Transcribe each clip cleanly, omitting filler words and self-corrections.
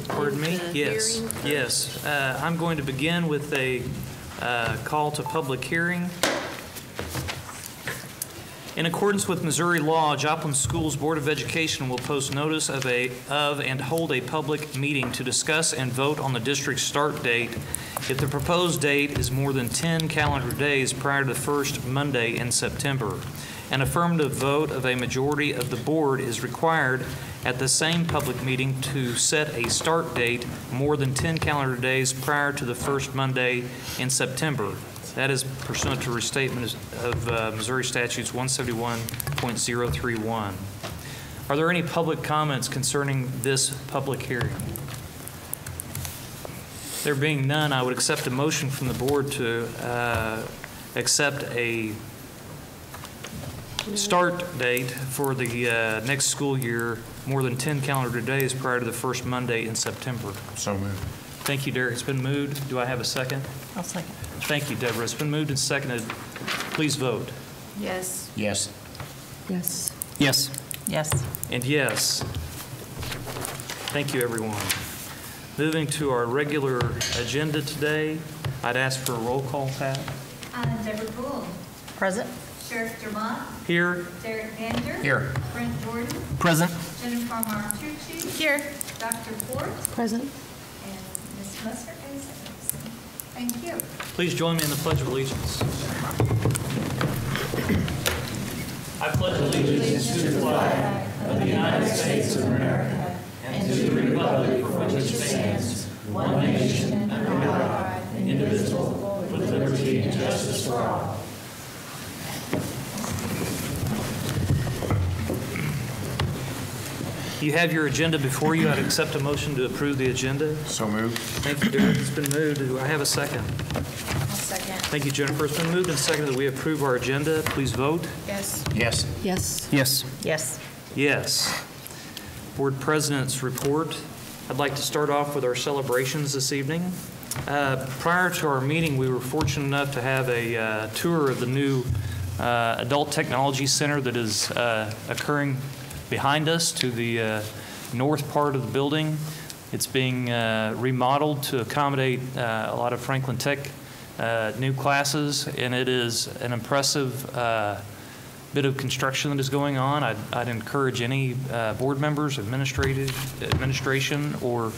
Pardon me? Yes. Yes. I'm going to begin with a call to public hearing. In accordance with Missouri law, Joplin Schools Board of Education will post notice of and hold a public meeting to discuss and vote on the district's start date if the proposed date is more than 10 calendar days prior to the first Monday in September. An affirmative vote of a majority of the board is required at the same public meeting to set a start date more than 10 calendar days prior to the first Monday in September. That is pursuant to restatement of Missouri Statutes 171.031. Are there any public comments concerning this public hearing? There being none, I would accept a motion from the board to accept a start date for the next school year more than 10 calendar days prior to the first Monday in September. So moved. Thank you, Derek. It's been moved. Do I have a second? I'll second. Thank you, Deborah. It's been moved and seconded. Please vote. Yes. Yes. Yes. Yes. Yes. And yes. Thank you, everyone. Moving to our regular agenda today, I'd ask for a roll call, Pat. Deborah Poole. Present. Sheriff Dermott. Here. Derek Vander. Here. Brent Jordan. Present. Jennifer Martucci. Here. Dr. Ford. Present. And Ms. Musser is absent. Thank you. Please join me in the Pledge of Allegiance. I pledge allegiance to the flag of the United States of America and to the republic for which it stands, one nation, under God, indivisible, with liberty and justice for all. You have your agenda before you. I'd accept a motion to approve the agenda. So moved. Thank you, Derek. It's been moved. Do I have a second? I'll second. Thank you, Jennifer. It's been moved and seconded that we approve our agenda. Please vote. Yes. Yes. Yes. Yes. Yes. Yes. Board President's report. I'd like to start off with our celebrations this evening. Prior to our meeting, we were fortunate enough to have a tour of the new Adult Technology Center that is occurring behind us to the north part of the building. It's being remodeled to accommodate a lot of Franklin Tech new classes, and it is an impressive bit of construction that is going on. I'd encourage any board members, administration, or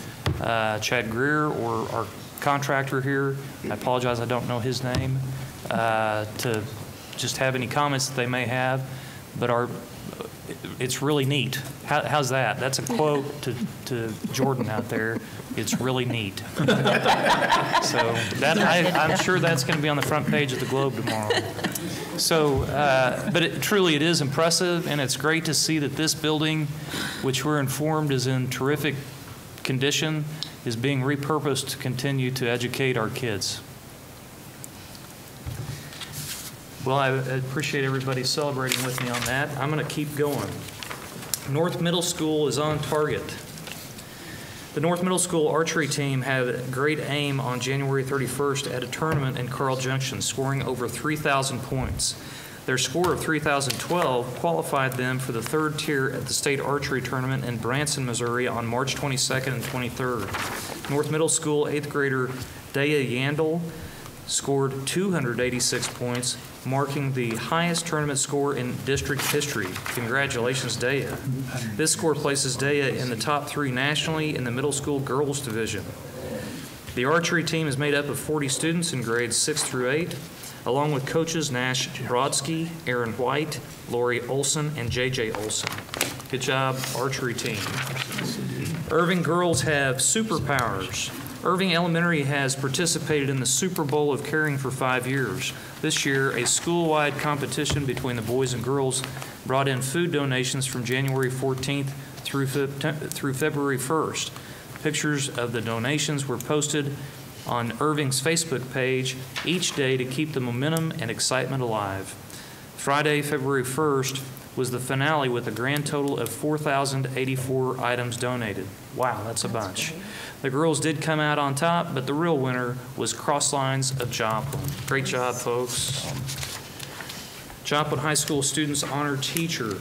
Chad Greer, or our contractor here, I apologize, I don't know his name, to just have any comments that they may have, but it's really neat. How's that? That's a quote to Jordan out there. It's really neat. So I'm sure that's going to be on the front page of the Globe tomorrow. So, but it is impressive, and it's great to see that this building, which we're informed is in terrific condition, is being repurposed to continue to educate our kids. Well, I appreciate everybody celebrating with me on that. I'm going to keep going. North Middle School is on target. The North Middle School archery team had a great aim on January 31st at a tournament in Carl Junction, scoring over 3,000 points. Their score of 3,012 qualified them for the third tier at the state archery tournament in Branson, Missouri on March 22nd and 23rd. North Middle School 8th grader Daya Yandel scored 286 points, marking the highest tournament score in district history. Congratulations, Daya. This score places Daya in the top 3 nationally in the middle school girls division. The archery team is made up of 40 students in grades 6 through 8, along with coaches Nash Brodsky, Aaron White, Lori Olson, and JJ Olson. Good job, archery team. Irving girls have superpowers. Irving Elementary has participated in the Super Bowl of Caring for 5 years. This year, a school-wide competition between the boys and girls brought in food donations from January 14th through February 1st. Pictures of the donations were posted on Irving's Facebook page each day to keep the momentum and excitement alive. Friday, February 1st, was the finale with a grand total of 4,084 items donated. Wow, that's a bunch. The girls did come out on top, but the real winner was Crosslines of Joplin. Great job, folks. Joplin High School students honor teacher.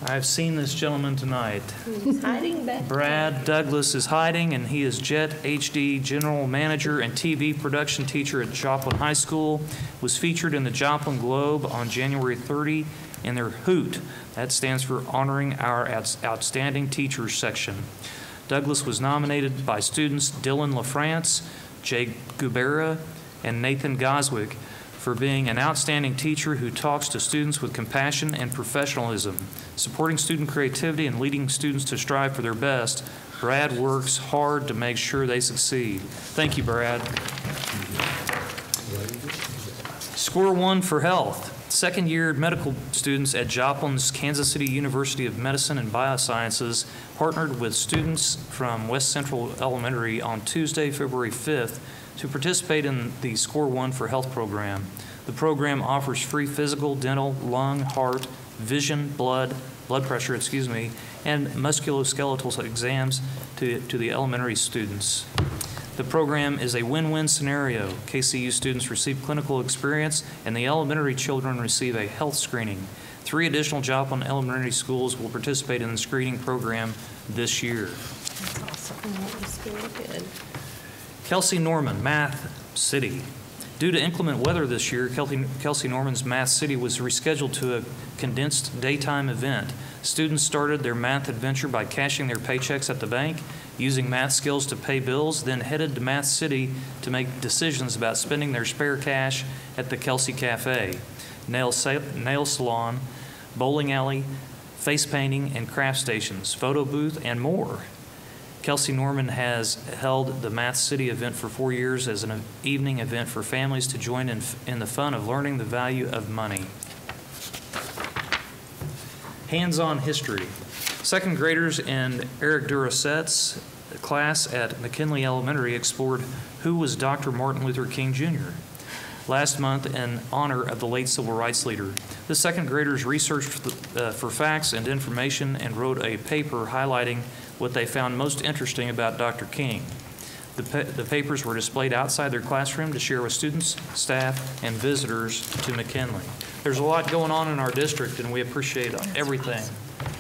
I've seen this gentleman tonight. He's hiding back. Brad Douglas is hiding, and he is Jet HD General Manager and TV Production Teacher at Joplin High School. Was featured in the Joplin Globe on January 30 in their HOOT. That stands for Honoring Our Outstanding Teachers section. Douglas was nominated by students Dylan LaFrance, Jay Gubera, and Nathan Goswick for being an outstanding teacher who talks to students with compassion and professionalism, supporting student creativity and leading students to strive for their best. Brad works hard to make sure they succeed. Thank you, Brad. Score one for health. Second-year medical students at Joplin's Kansas City University of Medicine and Biosciences partnered with students from West Central Elementary on Tuesday, February 5th, to participate in the Score One for Health program. The program offers free physical, dental, lung, heart, vision, blood pressure, and musculoskeletal exams to the elementary students. The program is a win-win scenario. KCU students receive clinical experience, and the elementary children receive a health screening. 3 additional Joplin elementary schools will participate in the screening program this year. That's awesome. That was really good. Kelsey Norman, Math City. Due to inclement weather this year, Kelsey Norman's Math City was rescheduled to a condensed daytime event. Students started their math adventure by cashing their paychecks at the bank, using math skills to pay bills, then headed to Math City to make decisions about spending their spare cash at the Kelsey Cafe, nail salon, bowling alley, face painting and craft stations, photo booth, and more. Kelsey Norman has held the Math City event for 4 years as an evening event for families to join in the fun of learning the value of money. Hands-on history. Second graders in Eric Duraset's class at McKinley Elementary explored who was Dr. Martin Luther King Jr. last month in honor of the late civil rights leader. The second graders researched for facts and information and wrote a paper highlighting what they found most interesting about Dr. King. The papers were displayed outside their classroom to share with students, staff, and visitors to McKinley. There's a lot going on in our district, and we appreciate everything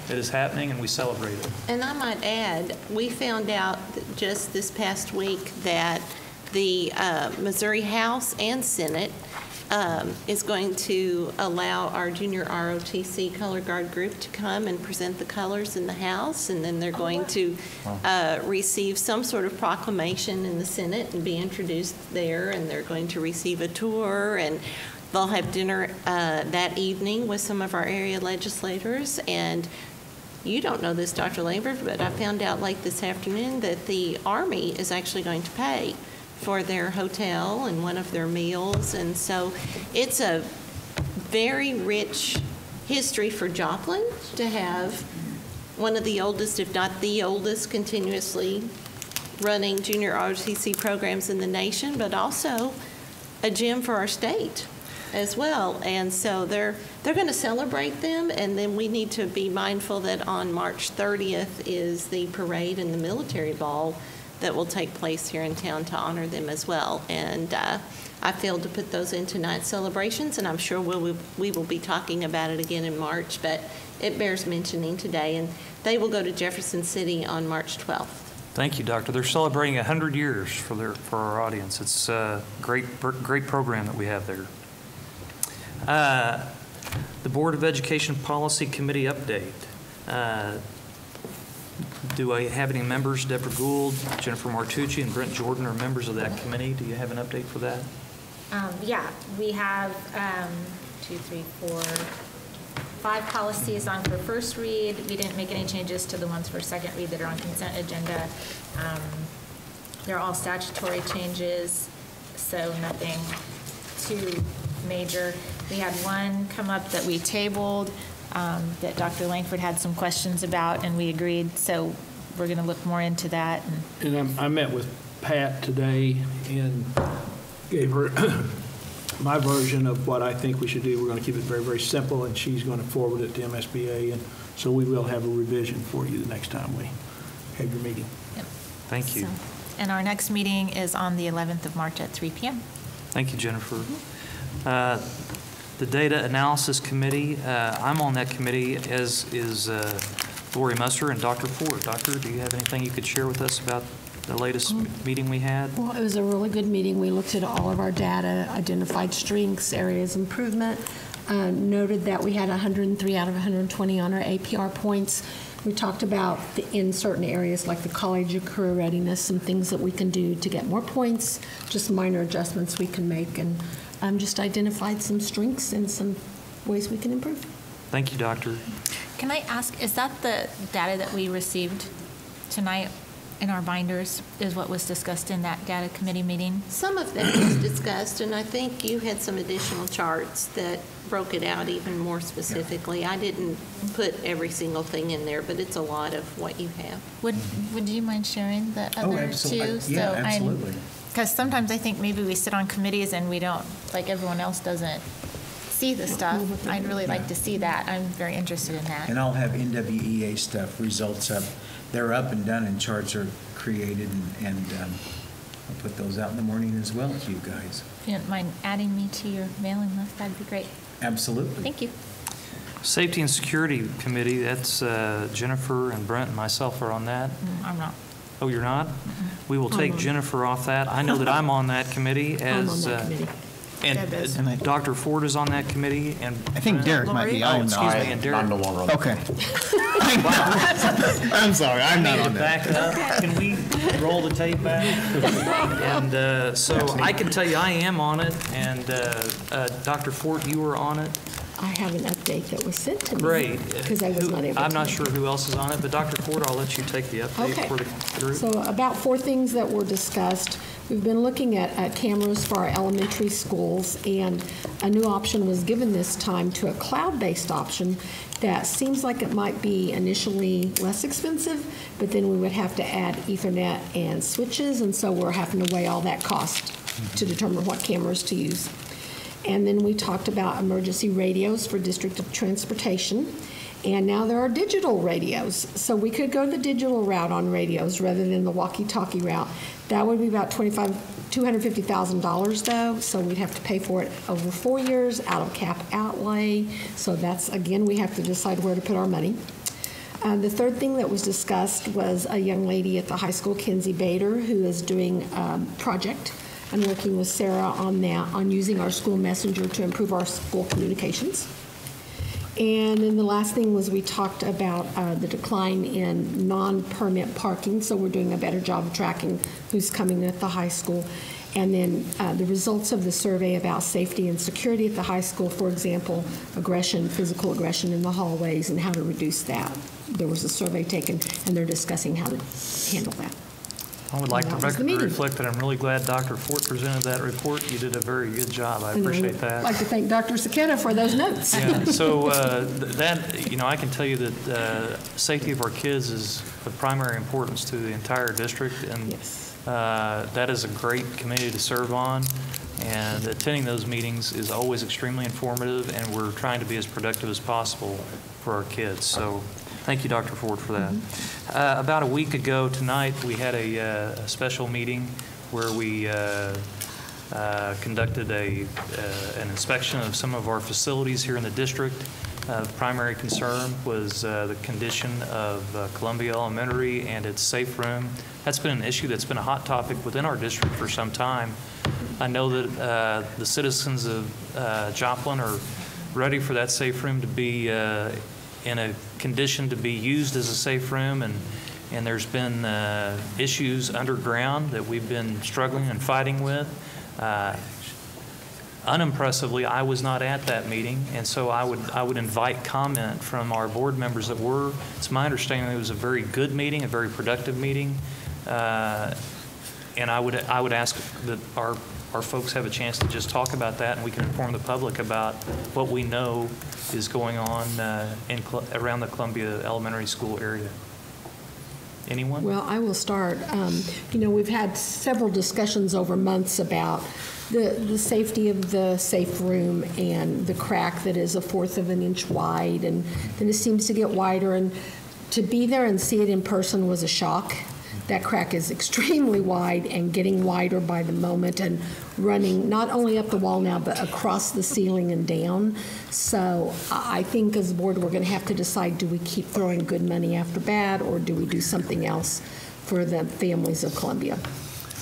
that is happening, and we celebrate it. And I might add, we found out just this past week that the Missouri House and Senate is going to allow our junior ROTC color guard group to come and present the colors in the House, and then they're going to receive some sort of proclamation in the Senate and be introduced there, and they're going to receive a tour, and they'll have dinner that evening with some of our area legislators. And you don't know this, Dr. Lambert, but I found out late this afternoon that the Army is actually going to pay for their hotel and one of their meals. And so it's a very rich history for Joplin to have one of the oldest, if not the oldest, continuously running junior ROTC programs in the nation, but also a gem for our state as well. And so they're going to celebrate them, and then we need to be mindful that on March 30th is the parade and the military ball that will take place here in town to honor them as well. And I failed to put those in tonight's celebrations, and I'm sure we will be talking about it again in March, but it bears mentioning today. And they will go to Jefferson City on March 12th. Thank you, Doctor. They're celebrating 100 years for our audience. It's a great program that we have there. The Board of Education Policy Committee update. Do I have any members? Deborah Gould, Jennifer Martucci, and Brent Jordan are members of that committee. Do you have an update for that? Yeah, we have 5 policies on for first read. We didn't make any changes to the ones for second read that are on consent agenda. They're all statutory changes, so nothing too major. We had one come up that we tabled that Dr. Langford had some questions about, and we agreed, so we're going to look more into that. And I met with Pat today and gave her my version of what I think we should do. We're going to keep it very, very simple, and she's going to forward it to MSBA, and so we will have a revision for you the next time we have your meeting. Yep. Thank you. And our next meeting is on the 11th of March at 3 p.m. Thank you, Jennifer. The Data Analysis Committee, I'm on that committee, as is Lori Musser and Dr. Ford. Doctor, do you have anything you could share with us about the latest meeting we had? Well, it was a really good meeting. We looked at all of our data, identified strengths, areas of improvement, noted that we had 103 out of 120 on our APR points. We talked about in certain areas like the college or career readiness, some things that we can do to get more points, just minor adjustments we can make, and just identified some strengths and some ways we can improve. Thank you, Doctor. Can I ask, is that the data that we received tonight in our binders, is what was discussed in that data committee meeting? Some of that was discussed, and I think you had some additional charts that broke it out even more specifically. I didn't put every single thing in there, but it's a lot of what you have. Would you mind sharing the other two? Yeah, absolutely. Because sometimes I think maybe we sit on committees and we don't, like everyone else doesn't see the stuff. I'd really like to see that. I'm very interested in that. And I'll have NWEA stuff, results up. They're up and done, and charts are created, and I'll put those out in the morning as well to you guys. If you don't mind adding me to your mailing list, that'd be great. Absolutely. Thank you. Safety and Security Committee, that's Jennifer and Brent and myself are on that. I'm not. Oh, you're not? We will take Jennifer off that. I know that I'm on that committee I'm on as, that committee. and Dr. Ford is on that committee, and I think Derek might be. Oh, excuse me, and Derek. I'm no longer on the Okay. I'm sorry, I'm not on that. Back up. Can we roll the tape back? And so I can tell you I am on it, and Dr. Ford, you were on it. I have an update that was sent to me. Great. Because I was not able to. I'm not sure who else is on it, but Dr. Ford, I'll let you take the update Okay. for the group. So about 4 things that were discussed. We've been looking at cameras for our elementary schools, and a new option was given this time to a cloud-based option that seems like it might be initially less expensive, but then we would have to add Ethernet and switches, and so we're having to weigh all that cost to determine what cameras to use. And then we talked about emergency radios for District of Transportation. And now there are digital radios. So we could go the digital route on radios rather than the walkie-talkie route. That would be about $250,000 though, so we'd have to pay for it over 4 years out of cap outlay. So that's, again, we have to decide where to put our money. The third thing that was discussed was a young lady at the high school, Kenzie Bader, who is doing a project and working with Sarah on that, on using our school messenger to improve our school communications. And then the last thing was we talked about the decline in non-permit parking, so we're doing a better job of tracking who's coming at the high school. And then the results of the survey about safety and security at the high school, for example, aggression, physical aggression in the hallways, and how to reduce that. There was a survey taken, and they're discussing how to handle that. I would like the That was the record to meeting. reflect that I'm really glad Dr. Fort presented that report. You did a very good job. I And appreciate I'd that. like to thank Dr. Saketa for those notes. Yeah, so I can tell you that safety of our kids is of primary importance to the entire district, and Yes. that is a great committee to serve on, and attending those meetings is always extremely informative, and we're trying to be as productive as possible for our kids. So thank you, Dr. Ford, for that. About a week ago tonight, we had a special meeting where we conducted an inspection of some of our facilities here in the district. The primary concern was the condition of Columbia Elementary and its safe room. That's been an issue that's been a hot topic within our district for some time. I know that the citizens of Joplin are ready for that safe room to be in a condition to be used as a safe room, and there's been issues underground that we've been struggling and fighting with. Unimpressively, I was not at that meeting, and so I would invite comment from our board members that were. It's my understanding it was a very good meeting, a very productive meeting, and I would ask that our folks have a chance to just talk about that, and we can inform the public about what we know is going on around the Columbia Elementary School area. Anyone? Well, I will start. We've had several discussions over months about the safety of the safe room and the crack that is 1/4 of an inch wide, and then it seems to get wider. And to be there and see it in person was a shock. that crack is extremely wide and getting wider by the moment and running not only up the wall now, but across the ceiling and down. So I think as a board, we're going to have to decide, do we keep throwing good money after bad, or do we do something else for the families of Columbia?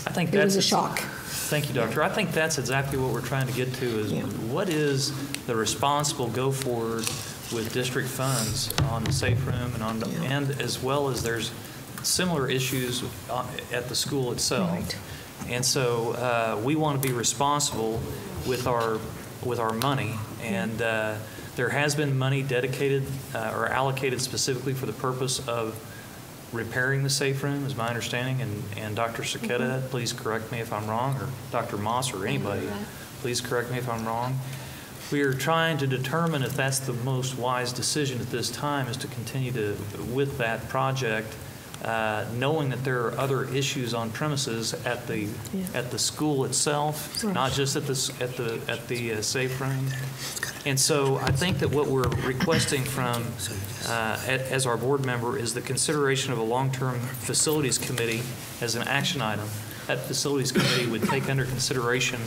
I think It was a shock. Thank you, Doctor. I think that's exactly what we're trying to get to is what is the responsible go forward with district funds on the safe room and as well as there's similar issues at the school itself. Right. And so we want to be responsible with our money, and there has been money dedicated or allocated specifically for the purpose of repairing the safe room, is my understanding, and Dr. Saketa, please correct me if I'm wrong, or Dr. Moss or anybody, please correct me if I'm wrong. We are trying to determine if that's the most wise decision at this time, is to continue with that project, knowing that there are other issues on premises at the school itself, not just at the safe room. And so I think that what we're requesting from as our board member is the consideration of a long-term facilities committee as an action item. That facilities committee would take under consideration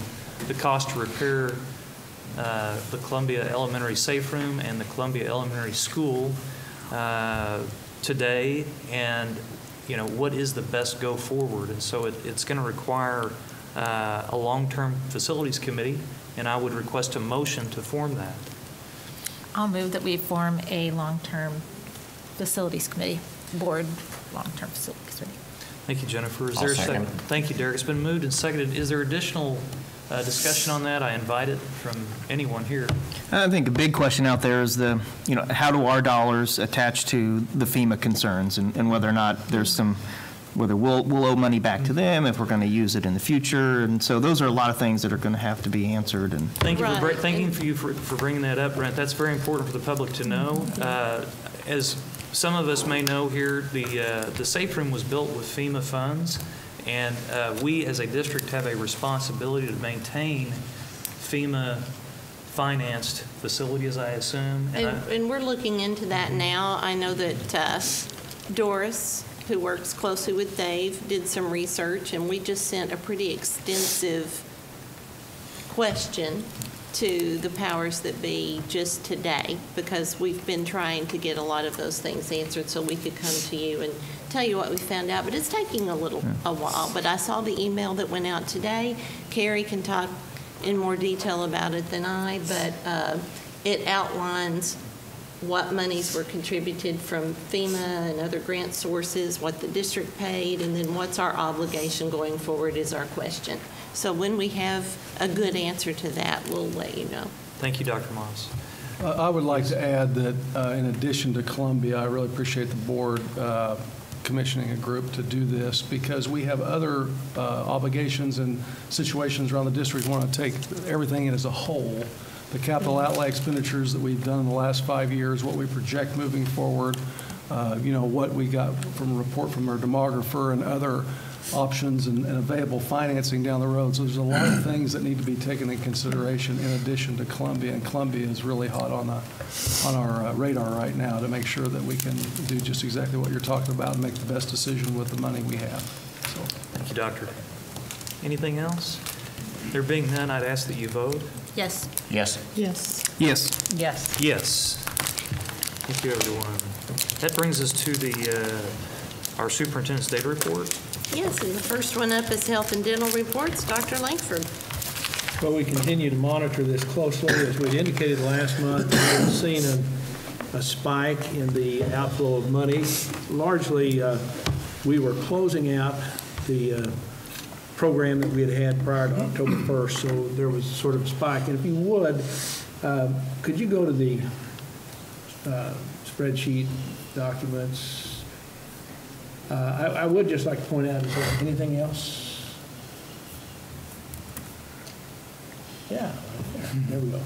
the cost to repair the Columbia Elementary Safe Room and the Columbia Elementary School today, and what is the best go forward. And so it's going to require a long-term facilities committee, and I would request a motion to form that. I'll move that we form a long-term facilities committee, board long-term facilities committee. Thank you, Jennifer. Is there a second? Thank you, Derek. It's been moved and seconded. Is there additional discussion on that? I invite it from anyone here. I think a big question out there is how do our dollars attach to the FEMA concerns, and whether or not there's whether we'll owe money back to them, if we're going to use it in the future. And so those are a lot of things that are going to have to be answered. And thank you for bringing that up, Brent. That's very important for the public to know. As some of us may know here, the safe room was built with FEMA funds, and we as a district have a responsibility to maintain FEMA-financed facilities, I assume. And we're looking into that now. I know that Doris, who works closely with Dave, did some research, and we just sent a pretty extensive question to the powers that be just today, because we've been trying to get a lot of those things answered so we could come to you and tell you what we found out. But it's taking a while. But I saw the email that went out today. Carrie can talk in more detail about it than I, but it outlines what monies were contributed from FEMA and other grant sources, what the district paid, and then what's our obligation going forward is our question. So when we have a good answer to that, we'll let you know. Thank you, Dr. Moss. I would like to add that in addition to Columbia, I really appreciate the board commissioning a group to do this, because we have other obligations and situations around the district. We want to take everything in as a whole. The capital outlay expenditures that we've done in the last 5 years, what we project moving forward, what we got from a report from our demographer and other options and available financing down the road. So there's a lot of things that need to be taken into consideration in addition to Columbia, and Columbia is really hot on our radar right now to make sure that we can do just exactly what you're talking about and make the best decision with the money we have. So. Thank you, Doctor. Anything else? There being none, I'd ask that you vote. Yes. yes. Yes. Yes. Yes. Yes. Thank you, everyone. That brings us to our superintendent's data report. Yes, and the first one up is health and dental reports. Dr. Langford. Well, we continue to monitor this closely. As we indicated last month, we've seen a spike in the outflow of money. Largely, we were closing out the program that we had prior to October 1st, so there was sort of a spike. And if you would, could you go to the spreadsheet documents? I would just like to point out, is there anything else? Yeah, right there we go.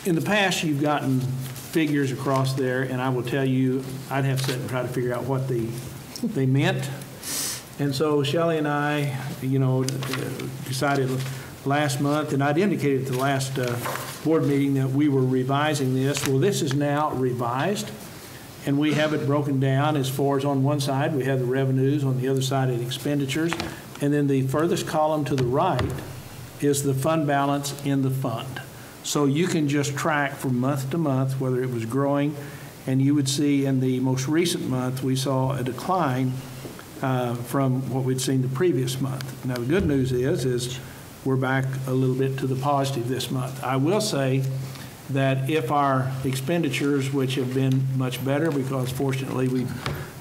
In the past, you've gotten figures across there, and I will tell you, I'd have to sit and try to figure out what they meant. And so Shelley and I, decided last month, and I'd indicated at the last board meeting that we were revising this. Well, this is now revised, And we have it broken down as far as on one side, we have the revenues, on the other side, the expenditures. And then the furthest column to the right is the fund balance in the fund. So you can just track from month to month whether it was growing. And you would see in the most recent month, we saw a decline from what we'd seen the previous month. Now, the good news is we're back a little bit to the positive this month. I will say that if our expenditures, which have been much better because fortunately we've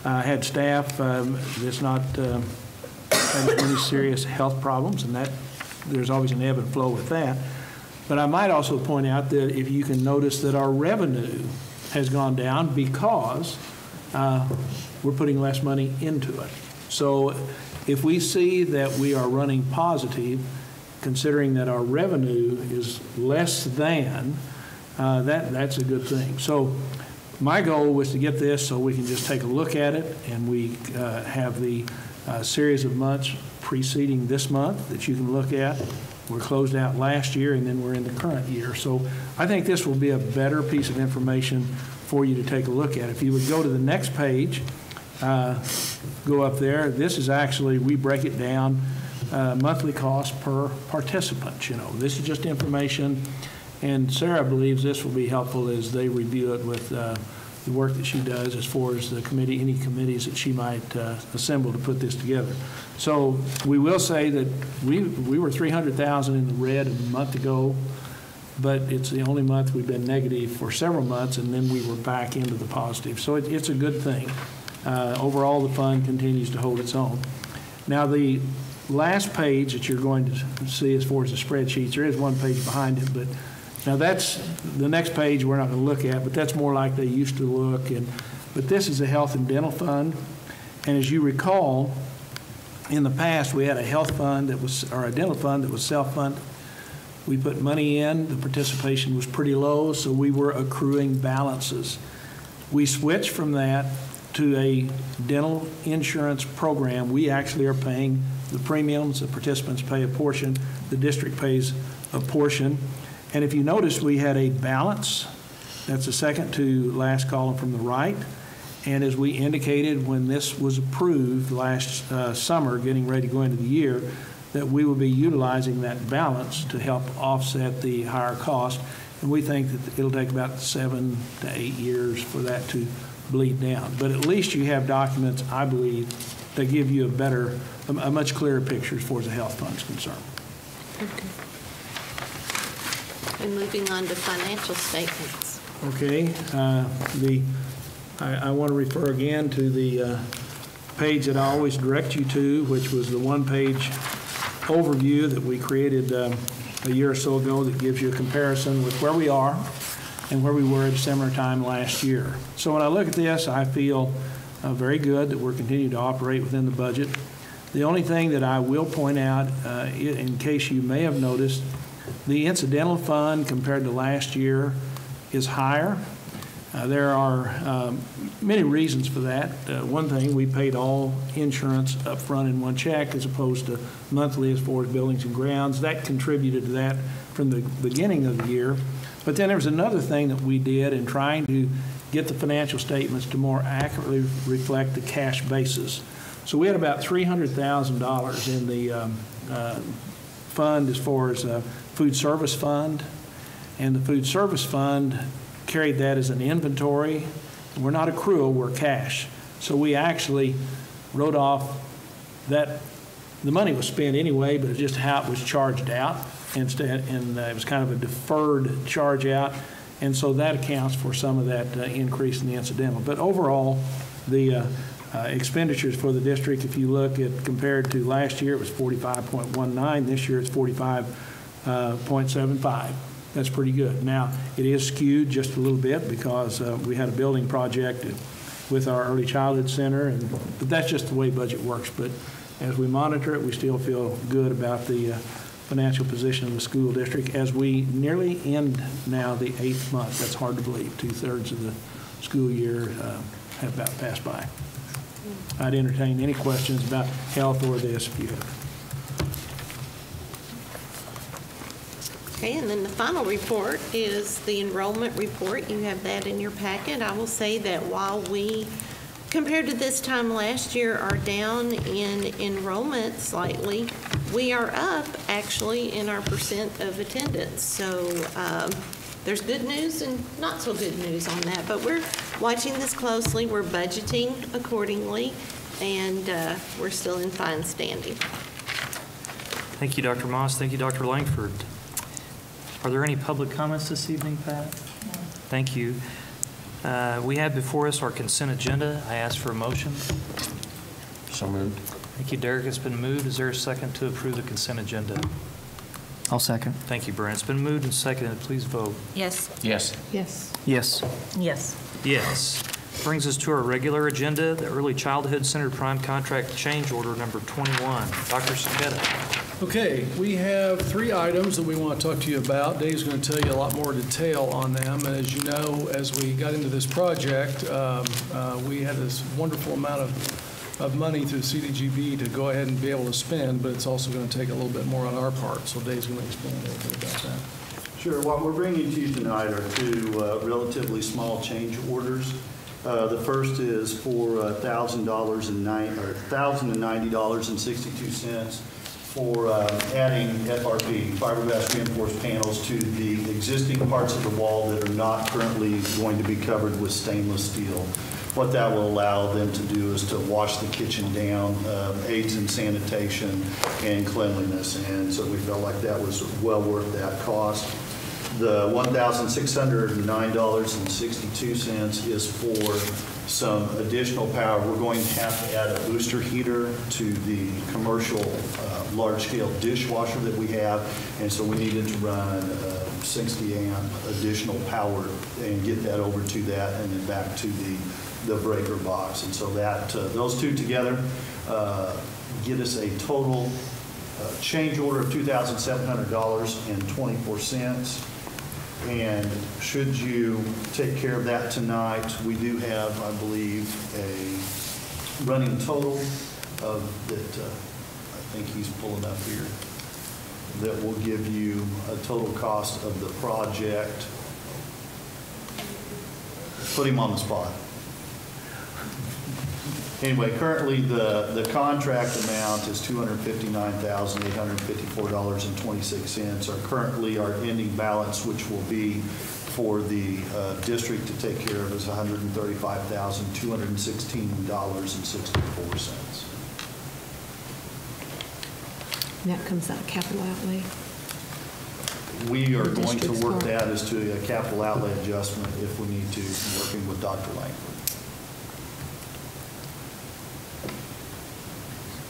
had staff that's not had any serious health problems, and that there's always an ebb and flow with that. But I might also point out that if you can notice that our revenue has gone down because we're putting less money into it. So if we see that we are running positive, considering that our revenue is less than, that's a good thing. So my goal was to get this so we can just take a look at it, and we have the series of months preceding this month that you can look at. We're closed out last year, and then we're in the current year. So I think this will be a better piece of information for you to take a look at. If you would go to the next page, go up there. This is actually, we break it down, monthly cost per participant. You know, this is just information, and Sarah believes this will be helpful as they review it with the work that she does as far as the committee, any committees that she might assemble to put this together. So we will say that we were 300,000 in the red a month ago, but it's the only month we've been negative for several months, and then we were back into the positive. So it's a good thing. Overall, the fund continues to hold its own. Now, the last page that you're going to see as far as the spreadsheets, there is one page behind it, but now that's the next page we're not going to look at, but that's more like they used to look. But this is a health and dental fund, and as you recall, in the past we had a health fund that was, or a dental fund that was self-funded. We put money in, the participation was pretty low, so we were accruing balances. We switched from that to a dental insurance program. We actually are paying the premiums, the participants pay a portion, the district pays a portion. And if you notice, we had a balance. That's the second to last column from the right. And as we indicated when this was approved last summer, getting ready to go into the year, that we will be utilizing that balance to help offset the higher cost. And we think that it'll take about 7 to 8 years for that to bleed down. But at least you have documents, I believe, that give you a much clearer picture as far as the health fund is concerned. Okay. And moving on to financial statements. Okay. I want to refer again to the page that I always direct you to, which was the one-page overview that we created a year or so ago that gives you a comparison with where we are and where we were at a similar time last year. So when I look at this, I feel very good that we're continuing to operate within the budget. The only thing that I will point out, in case you may have noticed, the incidental fund compared to last year is higher. There are many reasons for that. One thing, we paid all insurance up front in one check as opposed to monthly as far as buildings and grounds. That contributed to that from the beginning of the year. But then there was another thing that we did in trying to get the financial statements to more accurately reflect the cash basis. So we had about $300,000 in the fund as far as food service fund, and the food service fund carried that as an inventory. We're not accrual, we're cash. So we actually wrote off that. The money was spent anyway, but it's just how it was charged out instead, and it was kind of a deferred charge out, and so that accounts for some of that increase in the incidental. But overall, the expenditures for the district, if you look at compared to last year, it was 45.19. This year it's 45.75. That's pretty good. Now, it is skewed just a little bit because we had a building project with our early childhood center, but that's just the way budget works. But as we monitor it, we still feel good about the financial position of the school district as we nearly end now the 8th month. That's hard to believe. 2/3 of the school year have about passed by. I'd entertain any questions about health or this if you have. Okay, and then the final report is the enrollment report. You have that in your packet. I will say that while we, compared to this time last year, are down in enrollment slightly, we are up actually in our percent of attendance. So there's good news and not so good news on that, but we're watching this closely. We're budgeting accordingly, and we're still in fine standing. Thank you, Dr. Moss. Thank you, Dr. Langford. Are there any public comments this evening, Pat? No. Thank you. We have before us our consent agenda. I ask for a motion. So moved. Thank you, Derek. It's been moved. Is there a second to approve the consent agenda? I'll second. Thank you, Brent. It's been moved and seconded. Please vote. Yes. Yes. Yes. Yes. Yes. Yes. Brings us to our regular agenda, the Early Childhood Center Prime Contract Change Order number 21. Dr. Saketa. Okay, we have 3 items that we want to talk to you about. Dave's going to tell you a lot more detail on them. And as you know, as we got into this project, we had this wonderful amount of money through CDGB to go ahead and be able to spend, but it's also going to take a little bit more on our part. So Dave's going to explain a little bit about that. Sure. What we're bringing to you tonight are 2 relatively small change orders. The first is for $1,090.62 for adding FRP, fiberglass reinforced panels, to the existing parts of the wall that are not currently going to be covered with stainless steel. What that will allow them to do is to wash the kitchen down, aids in sanitation and cleanliness, and so we felt like that was well worth that cost. The $1,609.62 is for some additional power. We're going to have to add a booster heater to the commercial large-scale dishwasher that we have, and so we needed to run 60 amp additional power and get that over to that and then back to the breaker box. And so that those 2 together get us a total change order of $2,700.24. And should you take care of that tonight, we do have, I believe, a running total of that, I think he's pulling up here, that will give you a total cost of the project. Put him on the spot. Anyway, currently the contract amount is $259,854.26. Our ending balance, which will be for the district to take care of, is $135,216.64. And that comes out of capital outlay. We are The going to district's work part. that as to a capital outlay adjustment if we need to, working with Dr. Langford.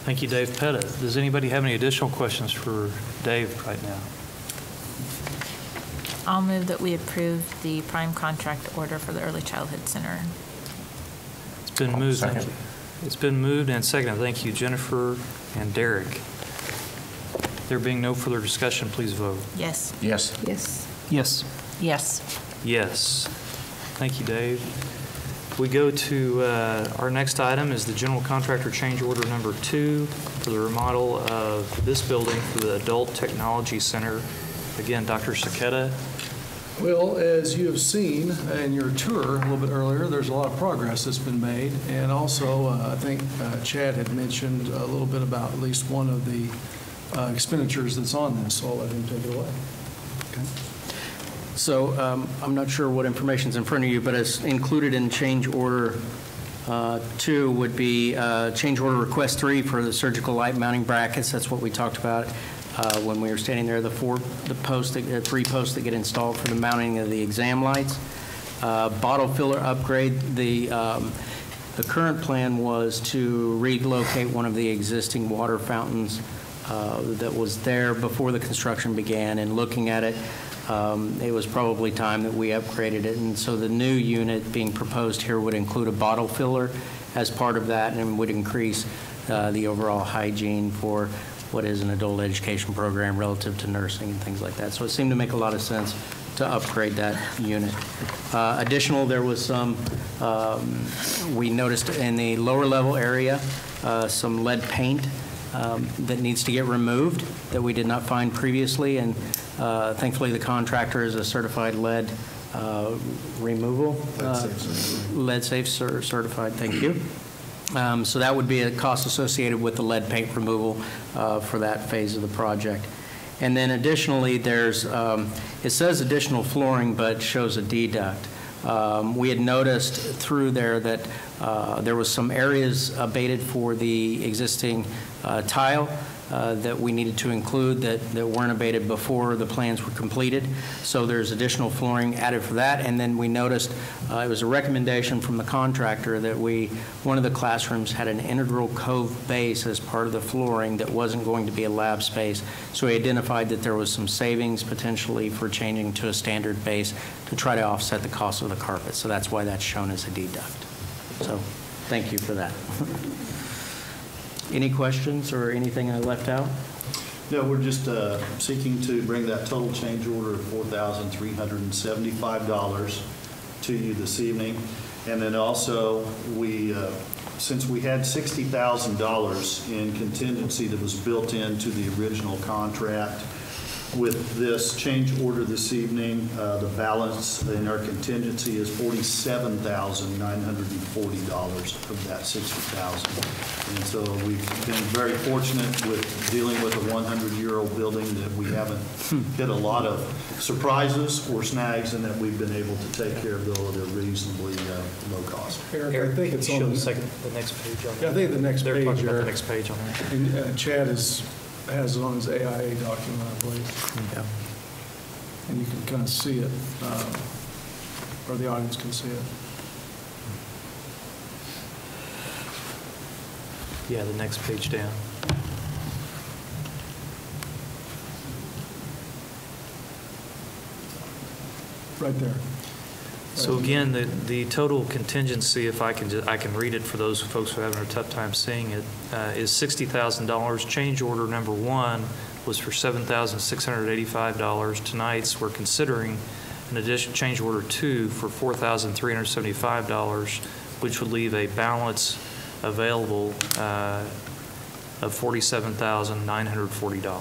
Thank you, Dave Pettit. Does anybody have any additional questions for Dave right now? I'll move that we approve the prime contract order for the Early Childhood Center. It's been moved. Thank Second. you. It's been moved and seconded. Thank you, Jennifer and Derek. There being no further discussion, please vote. Yes. Yes. Yes. Yes. Yes. Yes. Thank you, Dave. We go to our next item is the general contractor change order number 2 for the remodel of this building for the Adult Technology Center. Again, Dr. Saketa. Well, as you have seen in your tour a little bit earlier, there's a lot of progress that's been made. And also, I think Chad had mentioned a little bit about at least one of the expenditures that's on this, so I'll let him take it away. Okay. So I'm not sure what information's in front of you, but as included in change order 2 would be change order request 3 for the surgical light mounting brackets. That's what we talked about when we were standing there, the 3 posts that get installed for the mounting of the exam lights. Bottle filler upgrade. The current plan was to relocate one of the existing water fountains that was there before the construction began, and looking at it, it was probably time that we upgraded it. And so the new unit being proposed here would include a bottle filler as part of that, and would increase the overall hygiene for what is an adult education program relative to nursing and things like that. So it seemed to make a lot of sense to upgrade that unit. Additional, there was some, we noticed in the lower level area, some lead paint that needs to get removed that we did not find previously, and thankfully the contractor is a certified lead removal. Lead safe certified, thank you. So that would be a cost associated with the lead paint removal for that phase of the project. And then additionally, there's, it says additional flooring, but shows a deduct. We had noticed through there that there was some areas abated for the existing tile that we needed to include that weren't abated before the plans were completed. So there's additional flooring added for that. And then we noticed it was a recommendation from the contractor that one of the classrooms had an integral cove base as part of the flooring that wasn't going to be a lab space. So we identified that there was some savings potentially for changing to a standard base to try to offset the cost of the carpet. So that's why that's shown as a deduct. So thank you for that. Any questions or anything I left out? No, we're just seeking to bring that total change order of $4,375 to you this evening. And then also, since we had $60,000 in contingency that was built into the original contract, with this change order this evening, the balance in our contingency is $47,940 of that $60,000. And so we've been very fortunate with dealing with a 100-year-old building that we haven't hit a lot of surprises or snags, and that we've been able to take care of those at a reasonably low cost. Eric, I think it's on Show the the next page on Yeah, I think the next They're page, talking about the Eric. next page on that. And Chad has it on his AIA document, I believe. Yeah. And you can kind of see it, or the audience can see it. Yeah, the next page down. Right there. So again, the total contingency, if I can read it for those folks who are having a tough time seeing it, is $60,000. Change order number 1 was for $7,685. Tonight's we're considering an additional change order 2 for $4,375, which would leave a balance available of $47,940.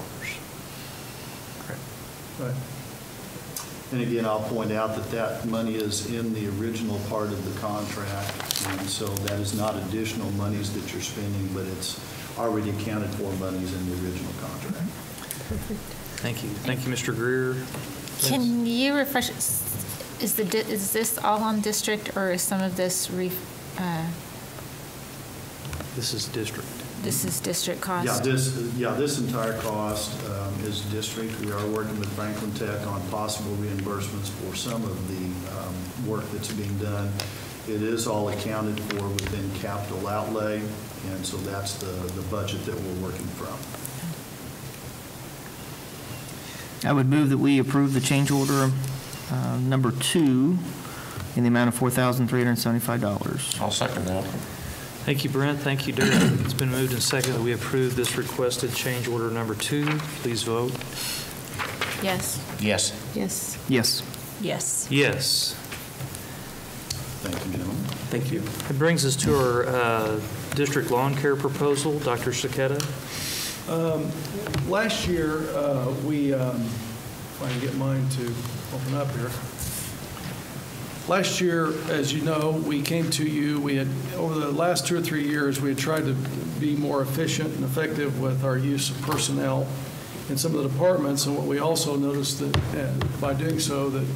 Right. And again, I'll point out that that money is in the original part of the contract, and so that is not additional monies that you're spending, but it's already accounted for monies in the original contract. Thank you. Thank you, Mr. Greer. Can you refresh, is this all on district, or is some of this, This is district. this is district cost? Yeah, this entire cost is district. We are working with Franklin Tech on possible reimbursements for some of the work that's being done. It is all accounted for within capital outlay, and so that's the budget that we're working from. I would move that we approve the change order number 2 in the amount of $4,375. I'll second that. Thank you, Brent. Thank you, Derek. It's been moved and seconded that we approve this requested change order number 2. Please vote. Yes. Yes. Yes. Yes. Yes. Yes. Thank you, gentlemen. Thank you. It brings us to our district lawn care proposal. Dr. Saketa? Last year, if I can get mine to open up here. Last year, as you know, we came to you. We had, over the last 2 or 3 years, we had tried to be more efficient and effective with our use of personnel in some of the departments. And what we also noticed that by doing so, that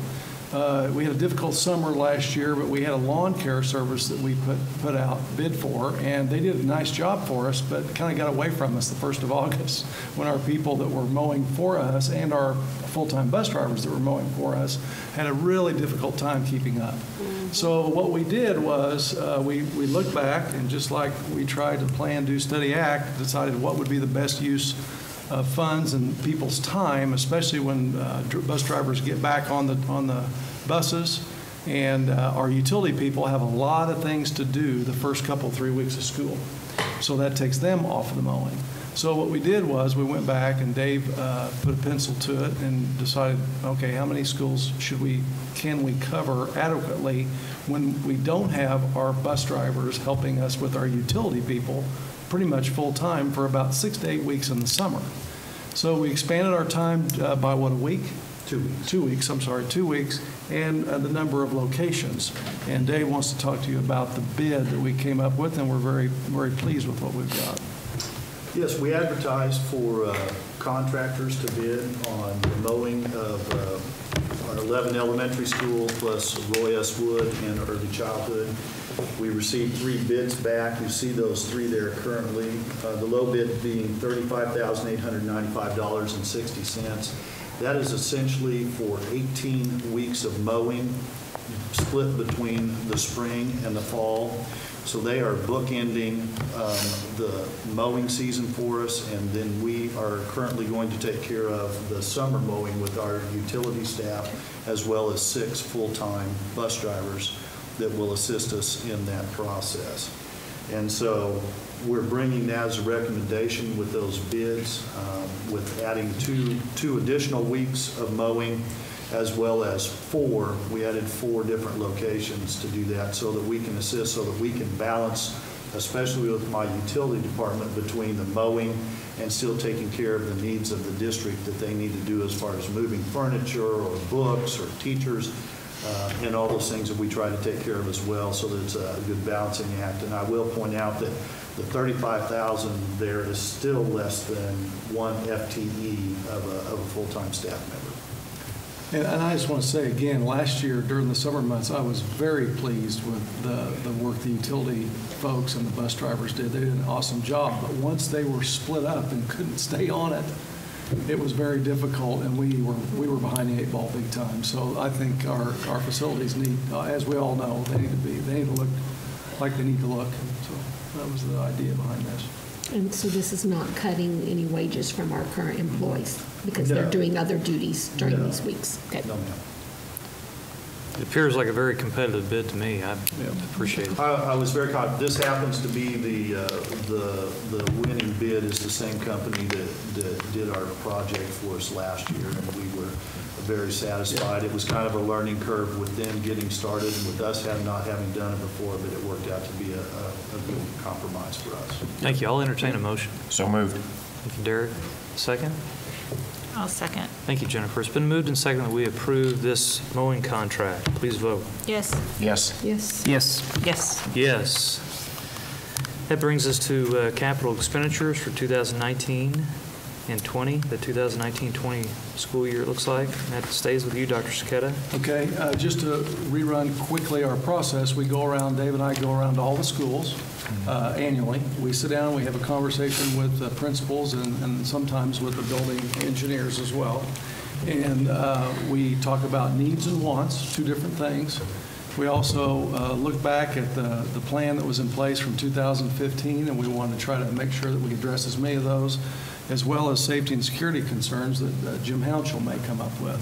we had a difficult summer last year, but we had a lawn care service that we put out bid for, and they did a nice job for us, but kind of got away from us the 1st of August when our people that were mowing for us and our full-time bus drivers that were mowing for us had a really difficult time keeping up. So what we did was we looked back, and just like we tried to plan, do, study, act, decided what would be the best use of funds and people's time, especially when bus drivers get back on the buses, and our utility people have a lot of things to do the first couple, 3 weeks of school. So that takes them off of the mowing. So what we did was we went back, and Dave put a pencil to it and decided, okay, how many schools can we cover adequately when we don't have our bus drivers helping us with our utility people pretty much full-time for about 6 to 8 weeks in the summer. So we expanded our time by what, a week? 2 weeks. 2 weeks, I'm sorry, 2 weeks, and the number of locations. And Dave wants to talk to you about the bid that we came up with, and we're very, very pleased with what we've got. Yes, we advertised for contractors to bid on the mowing of our 11 elementary school plus Roy S. Wood and early childhood. We received 3 bids back. You see those 3 there currently. The low bid being $35,895.60. That is essentially for 18 weeks of mowing, split between the spring and the fall. So they are bookending the mowing season for us, and then we are currently going to take care of the summer mowing with our utility staff, as well as 6 full-time bus drivers that will assist us in that process. And so we're bringing that as a recommendation with those bids, with adding two additional weeks of mowing, as well as 4. We added 4 different locations to do that so that we can assist, so that we can balance, especially with my utility department, between the mowing and still taking care of the needs of the district that they need to do as far as moving furniture or books or teachers, and all those things that we try to take care of as well, so that it's a good balancing act. And I will point out that the $35,000 there is still less than 1 FTE of a full-time staff member. And I just want to say again, last year during the summer months, I was very pleased with the work the utility folks and the bus drivers did. They did an awesome job. But once they were split up and couldn't stay on it, it was very difficult, and we were behind the 8 ball big time. So I think our facilities need, as we all know, they need to look like they need to look. And so that was the idea behind this. And so this is not cutting any wages from our current employees because they're doing other duties during these weeks? Okay. No, ma'am. It appears like a very competitive bid to me. I appreciate it. I was very confident. This happens to be the winning bid is the same company that did our project for us last year, and we were very satisfied. It was kind of a learning curve with them getting started and with us not having done it before, but it worked out to be a good compromise for us. Thank you. I'll entertain a motion. So moved. Thank you, Derek. Second? I'll second. Thank you, Jennifer. It's been moved and seconded that we approve this mowing contract. Please vote. Yes. Yes. Yes. Yes. Yes. Yes. That brings us to capital expenditures for 2019 and 20, the 2019-20 school year, it looks like. And that stays with you, Dr. Saketa. Okay, just to rerun quickly our process, we go around, Dave and I go around to all the schools annually. We sit down, we have a conversation with the principals and sometimes with the building engineers as well. And we talk about needs and wants, 2 different things. We also look back at the plan that was in place from 2015, and we want to try to make sure that we address as many of those, as well as safety and security concerns that Jim Hounshell may come up with.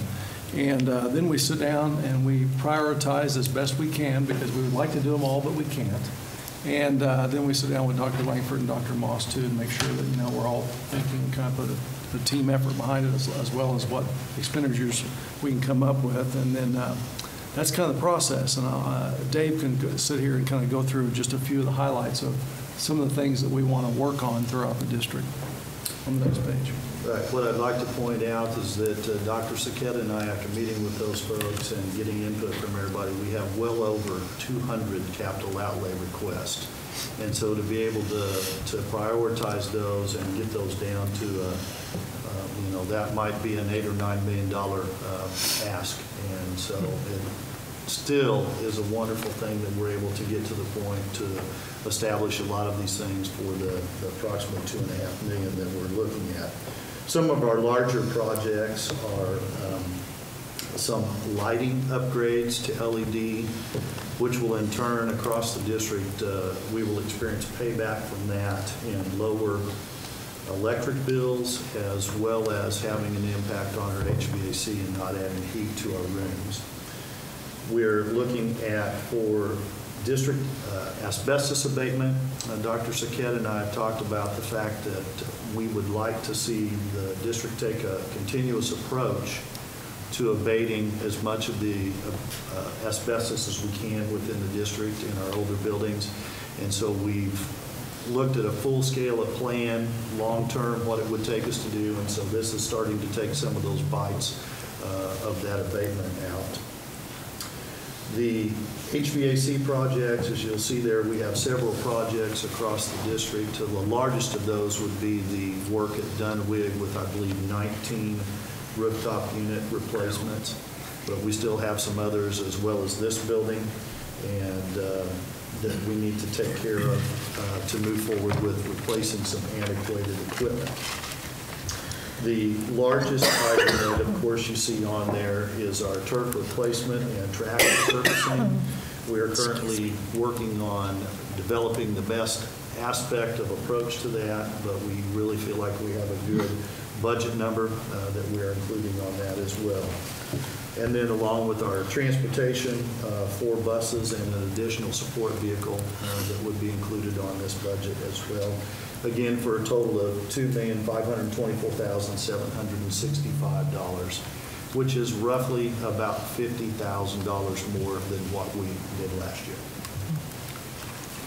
And then we sit down and we prioritize as best we can, because we would like to do them all, but we can't. And then we sit down with Dr. Langford and Dr. Moss, too, and make sure that, we're all thinking kind of put the team effort behind it, as well as what expenditures we can come up with. And then that's kind of the process. And Dave can sit here and kind of go through just a few of the highlights of some of the things that we want to work on throughout the district on the next page. Right. What I'd like to point out is that Dr. Saketa and I, after meeting with those folks and getting input from everybody, we have well over 200 capital outlay requests. And so to be able to prioritize those and get those down to, that might be an $8 or $9 million ask. And so it still is a wonderful thing that we're able to get to the point to establish a lot of these things for the approximately $2.5 million that we're looking at. Some of our larger projects are some lighting upgrades to LED, which will in turn across the district, we will experience payback from that in lower electric bills, as well as having an impact on our HVAC and not adding heat to our rooms. We're looking at, for district asbestos abatement, Dr. Saketa and I have talked about the fact that we would like to see the district take a continuous approach to abating as much of the asbestos as we can within the district in our older buildings. And so we've looked at a full scale of plan, long-term, what it would take us to do, and so this is starting to take some of those bites of that abatement out. The HVAC projects, as you'll see there, we have several projects across the district. The largest of those would be the work at Dunwig with, I believe, 19 rooftop unit replacements, but we still have some others as well as this building, and that we need to take care of to move forward with replacing some antiquated equipment. The largest item that, of course, you see on there is our turf replacement and track surfacing. We are currently working on developing the best aspect of approach to that, but we really feel like we have a good budget number that we are including on that as well. And then along with our transportation, 4 buses and an additional support vehicle that would be included on this budget as well. Again, for a total of $2,524,765, which is roughly about $50,000 more than what we did last year.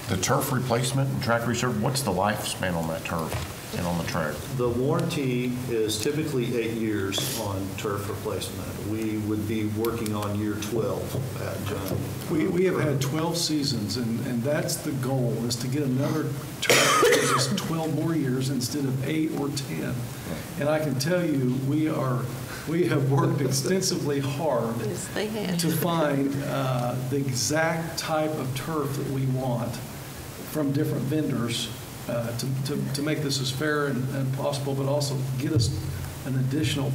The turf replacement and track reserve, what's the lifespan on that turf and on the track? The warranty is typically 8 years on turf replacement. We would be working on year 12 at John. We have had 12 seasons, and that's the goal, is to get another turf that gives us 12 more years instead of 8 or 10. And I can tell you, we have worked extensively hard Yes, they have. to find the exact type of turf that we want from different vendors to make this as fair and possible, but also get us an additional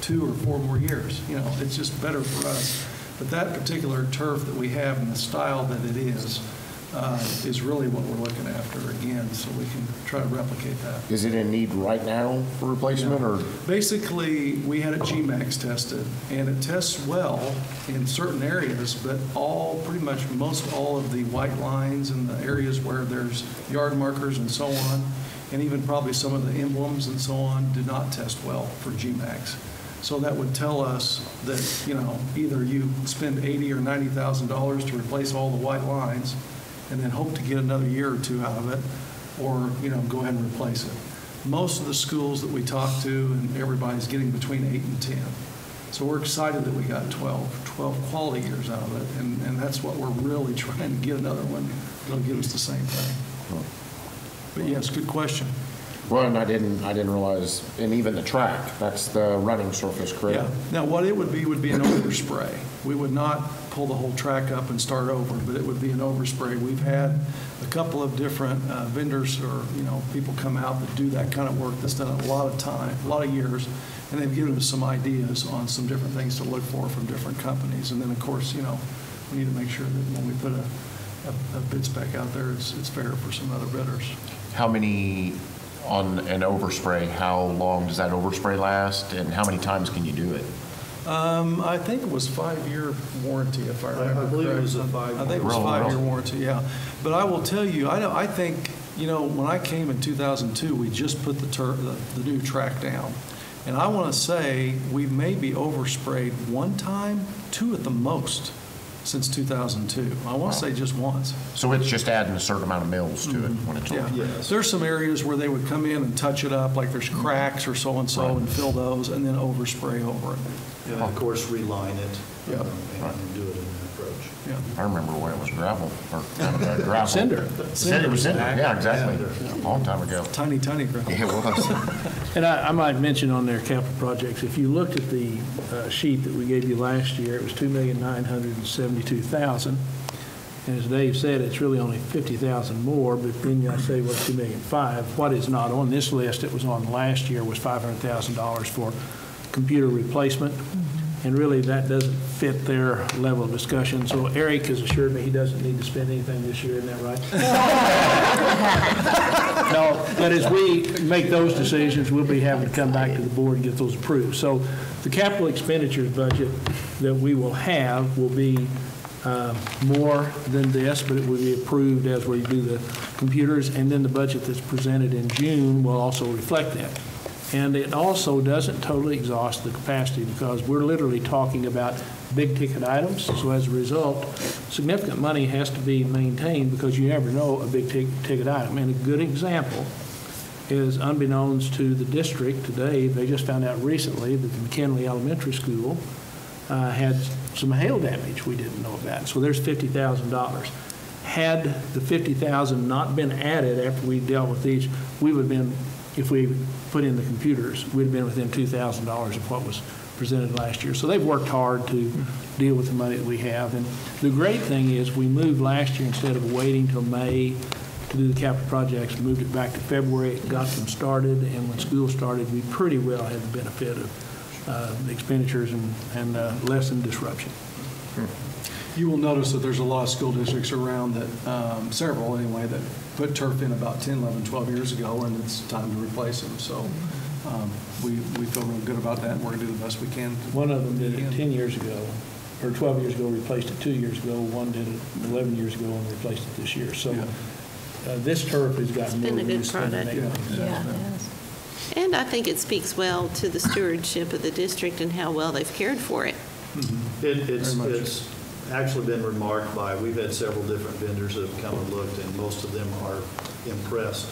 2 or 4 more years. You know, it's just better for us. But that particular turf that we have and the style that it is really what we're looking after again, so we can try to replicate that. Is it in need right now for replacement, or? Basically, we had it GMAX tested, and it tests well in certain areas, but pretty much most all of the white lines and the areas where there's yard markers and so on, and even probably some of the emblems and so on, do not test well for GMAX. So that would tell us that, you know, either you spend $80,000 or $90,000 to replace all the white lines and then hope to get another year or 2 out of it, or, you know, go ahead and replace it. Most of the schools that we talk to, and everybody's getting between 8 and 10. So we're excited that we got 12 quality years out of it, and that's what we're really trying to get another one that'll give us the same thing. But yes, good question. Well, and I didn't realize, and even the track, that's the running surface, correct? Yeah. Now, what it would be an overspray. We would not pull the whole track up and start over, but it would be an overspray. We've had a couple of different vendors or, you know, people come out that do that kind of work that's done a lot of time, a lot of years, and they've given us some ideas on some different things to look for from different companies. And then, of course, you know, we need to make sure that when we put a bid spec out there, it's fair for some other bidders. How many on an overspray, how long does that overspray last, and how many times can you do it? I think it was 5-year warranty, if I remember. I believe it was a correctly. 5-year. I think it was 5-year warranty, yeah. But I will tell you, I think, you know, when I came in 2002, we just put the new track down. And I want to say we maybe oversprayed 1 time, 2 at the most, since 2002. I want to say just once. So it's just adding a certain amount of mils to it when it's Yeah. over. Yes. There's some areas where they would come in and touch it up, like there's cracks or so-and-so, and fill those, and then overspray over it. And of course, reline it Yeah. and do it in that approach. Yeah. I remember when it was gravel, or kind of a gravel. Cinder. It was cinder, yeah, exactly. A long time ago. Tiny gravel. Yeah, it was. And I might mention on their capital projects, if you looked at the sheet that we gave you last year, it was $2,972,000. And as Dave said, it's really only $50,000 more, but then I say, well, $2,500,000. What is not on this list, it was on last year, was $500,000 for computer replacement. And really, that doesn't fit their level of discussion. So Eric has assured me he doesn't need to spend anything this year, isn't that right? No, but as we make those decisions, we'll be having to come back to the board and get those approved. So the capital expenditures budget that we will have will be more than this, but it will be approved as we do the computers. And then the budget that's presented in June will also reflect that. And it also doesn't totally exhaust the capacity because we're literally talking about big ticket items. So as a result, significant money has to be maintained because you never know a big ticket item. And a good example is, unbeknownst to the district today, they just found out recently that the McKinley Elementary School had some hail damage we didn't know about. So there's $50,000. Had the $50,000 not been added after we dealt with these, we would have been, if we put in the computers, we'd have been within $2,000 of what was presented last year. So they've worked hard to deal with the money that we have. And the great thing is we moved last year, instead of waiting till May to do the capital projects, moved it back to February, got them started, and when school started, we pretty well had the benefit of the expenditures and lessen disruption. You will notice that there's a lot of school districts around that, several anyway, that put turf in about 10, 11, 12 years ago, and it's time to replace them. So we feel real good about that, and we're going to do the best we can. One of them did it 10 years ago, or 12 years ago, replaced it 2 years ago. One did it 11 years ago and replaced it this year. So this turf has gotten more used than anything. Yeah. And I think it speaks well to the stewardship of the district and how well they've cared for it. It's actually been remarked by, we've had several different vendors that have come and looked, and most of them are impressed.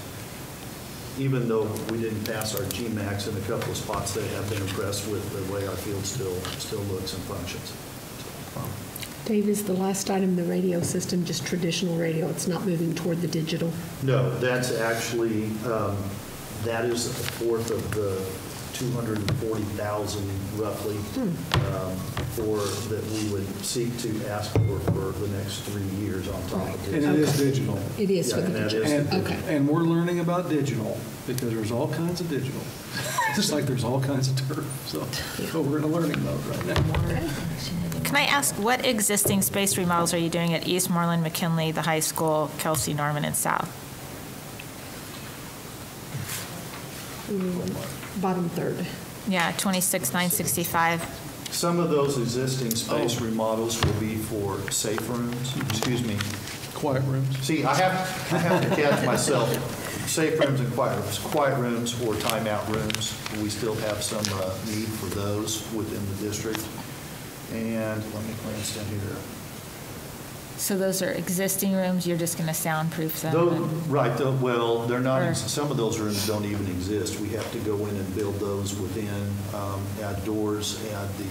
Even though we didn't pass our GMAX in a couple of spots, they have been impressed with the way our field still looks and functions. Dave, is the last item the radio system just traditional radio? It's not moving toward the digital? No, that's actually, that is a fourth of the 240,000 roughly for that we would seek to ask for the next 3 years on top of it. And it is digital. It is for the digital. Okay. And we're learning about digital because there's all kinds of digital. Just like there's all kinds of turf. So we're in a learning mode right now. Can I ask, what existing space remodels are you doing at Eastmoreland, McKinley, the high school, Kelsey, Norman, and South? Bottom third. Yeah, 26,965. Some of those existing space remodels will be for safe rooms, excuse me. Quiet rooms. See, I have to catch myself. Safe rooms and quiet rooms. Quiet rooms or timeout rooms. We still have some need for those within the district. And let me glance down here. So those are existing rooms, you're just going to soundproof them? Right. Well, they're not. Some of those rooms don't even exist. We have to go in and build those within, add doors, add the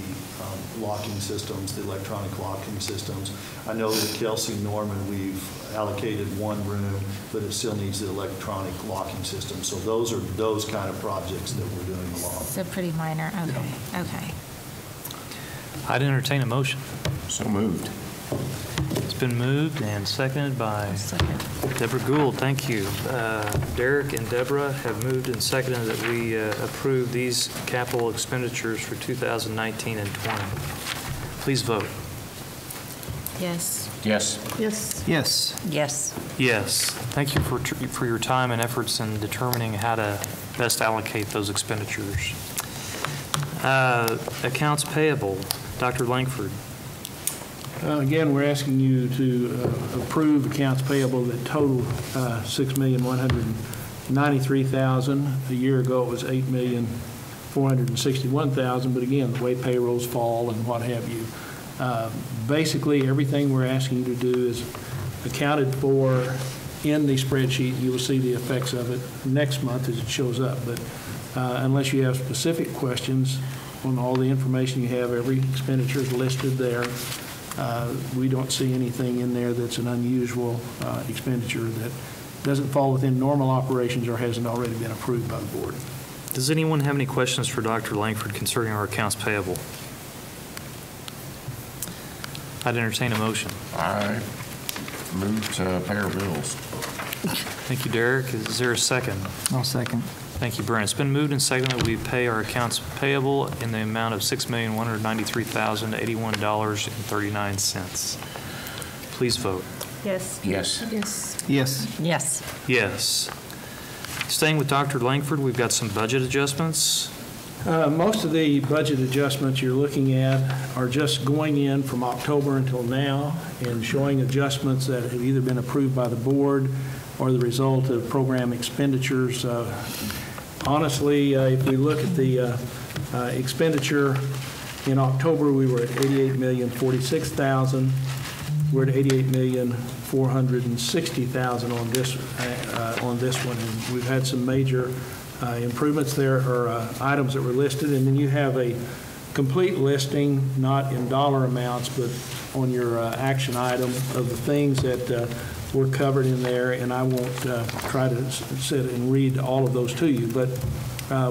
locking systems, the electronic locking systems. I know that Kelsey Norman, we've allocated one room, but it still needs the electronic locking system. So those are those kind of projects that we're doing along. So pretty minor. Okay. Yeah. Okay. I'd entertain a motion. So moved. It's been moved and seconded by Deborah Gould. Thank you. Derek and Deborah have moved and seconded that we approve these capital expenditures for 2019 and 20. Please vote. Yes. Yes. Yes. Yes. Yes. Yes. Thank you for your time and efforts in determining how to best allocate those expenditures. Accounts payable. Dr. Langford. Again, we're asking you to approve accounts payable that total $6,193,000. A year ago, it was $8,461,000. But again, the way payrolls fall and what have you. Basically, everything we're asking you to do is accounted for in the spreadsheet. You will see the effects of it next month as it shows up. But unless you have specific questions on all the information you have, every expenditure is listed there. We don't see anything in there that's an unusual expenditure that doesn't fall within normal operations or hasn't already been approved by the board. Does anyone have any questions for Dr. Langford concerning our accounts payable? I'd entertain a motion. I move to pay our bills. Thank you, Derek. Is there a second? I'll second. Thank you, Brent. It's been moved and seconded that we pay our accounts payable in the amount of $6,193,081.39. Please vote. Yes. Yes. Yes. Yes. Yes. Yes. Staying with Dr. Langford, we've got some budget adjustments. Most of the budget adjustments you're looking at are just going in from October until now and showing adjustments that have either been approved by the board or the result of program expenditures. honestly, if we look at the expenditure, in October, we were at $88,046,000. We're at $88,460,000 on this one, and we've had some major improvements there, or items that were listed, and then you have a complete listing, not in dollar amounts, but on your action item of the things that were covered in there, and I won't try to sit and read all of those to you, but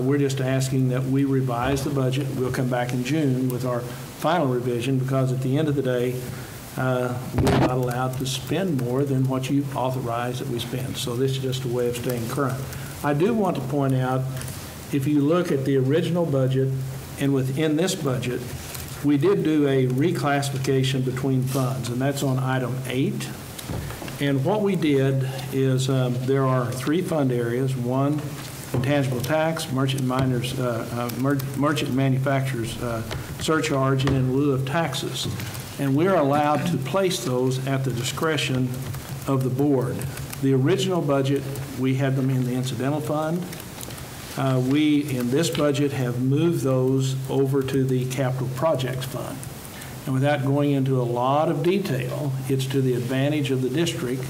we're just asking that we revise the budget. We'll come back in June with our final revision, because at the end of the day, we're not allowed to spend more than what you authorize that we spend. So this is just a way of staying current. I do want to point out, if you look at the original budget and within this budget, we did do a reclassification between funds, and that's on item 8. And what we did is there are 3 fund areas. One, intangible tax, merchant manufacturers surcharge, and in lieu of taxes. And we're allowed to place those at the discretion of the board. The original budget, we had them in the incidental fund. We, in this budget, have moved those over to the capital projects fund. And without going into a lot of detail, it's to the advantage of the district.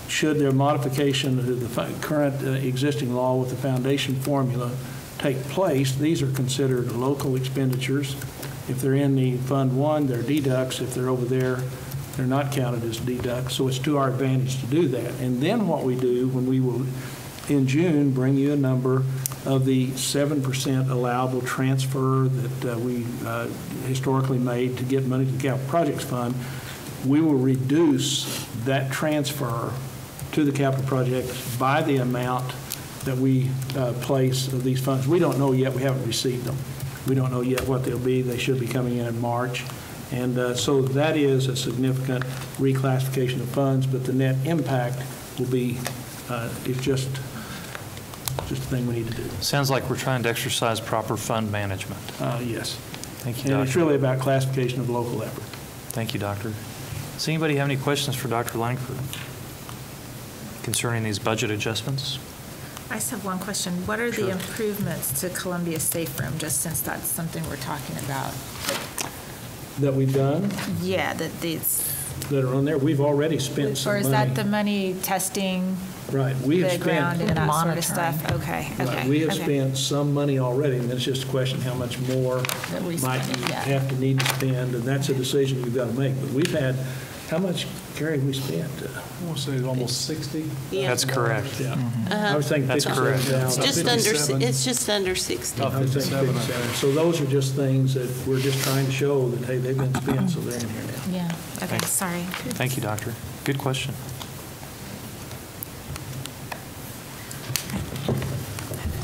Should their modification to the current existing law with the foundation formula take place, these are considered local expenditures. If they're in the Fund 1, they're deducts. If they're over there, they're not counted as deducts. So it's to our advantage to do that. And then what we do, when we will, in June, bring you a number of the 7% allowable transfer that we historically made to get money to the Capital Projects Fund, we will reduce that transfer to the capital projects by the amount that we place of these funds. We don't know yet. We haven't received them. We don't know yet what they'll be. They should be coming in March. And so that is a significant reclassification of funds, but the net impact will be, it's just a thing we need to do. Sounds like we're trying to exercise proper fund management. Yes. Thank you, And Doctor. it's really about classification of local effort. Thank you, Doctor. Does anybody have any questions for Dr. Langford concerning these budget adjustments? I just have one question. What are the improvements to Columbia Safe Room, just since that's something we're talking about? That we've done, Yeah, that these, that are on there, we've already spent some or money. is that the money testing Right, we have the ground spent, and that sort of stuff? Okay, okay. right, we have okay. spent some money already, and it's just a question how much more That we might spend, you yeah. have to need to spend, and that's a decision you've got to make. But we've had, how much, Gary, we spent? I want to say almost 60. Yeah. That's correct. Yeah. I was thinking That's correct. 57,000. It's just under 60. I was thinking 57. So those are just things that we're just trying to show that, hey, they've been spent, so they're in here now. Yeah, okay, Thank- sorry. Thank you, Doctor. Good question.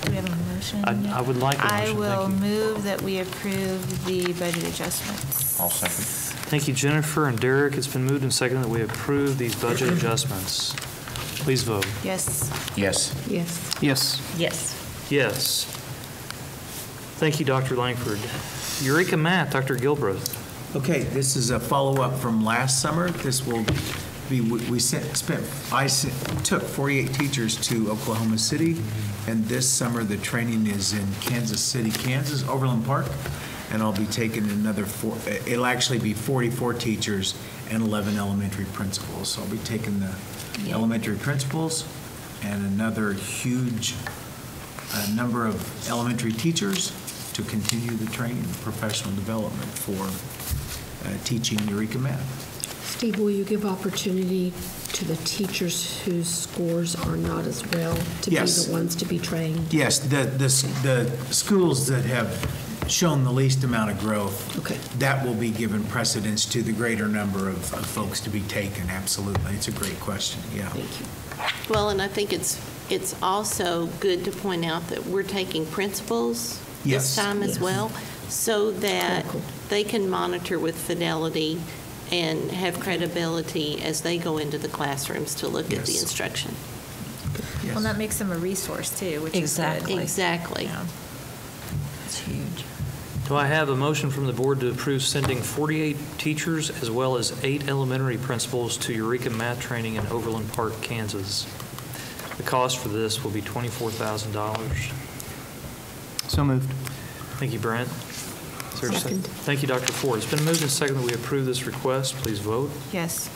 Do we have a motion? I would like a motion. I will Thank you. move that we approve the budget adjustments. I'll second. Thank you, Jennifer and Derek. It's been moved and seconded that we approve these budget adjustments. Please vote. Yes. Yes. Yes. Yes. Yes. Yes. Thank you, Dr. Langford. Eureka Math, Dr. Gilbreth. Okay, this is a follow-up from last summer. This will be, I took 48 teachers to Oklahoma City, and this summer the training is in Kansas City, Kansas, Overland Park, and I'll be taking another it'll actually be 44 teachers and 11 elementary principals. So I'll be taking the elementary principals and another huge number of elementary teachers to continue the training, professional development for teaching Eureka Math. Steve, will you give opportunity to the teachers whose scores are not as well to Yes. be the ones to be trained? Yes, the schools that have shown the least amount of growth, Okay. that will be given precedence to the greater number of folks to be taken, absolutely. It's a great question, yeah. Thank you. Well, and I think it's also good to point out that we're taking principals Yes. this time as Yes. well, so that Cool. they can monitor with fidelity and have credibility as they go into the classrooms to look at the Yes. instruction. Yes. Well, that makes them a resource too, which Exactly. is good. Exactly. Yeah. It's huge. Do I have a motion from the board to approve sending 48 teachers as well as 8 elementary principals to Eureka Math training in Overland Park, Kansas? The cost for this will be $24,000. So moved. Thank you, Brent. Is there a Second. Thank you, Dr. Ford. It's been moved and seconded that we approve this request. Please vote. Yes.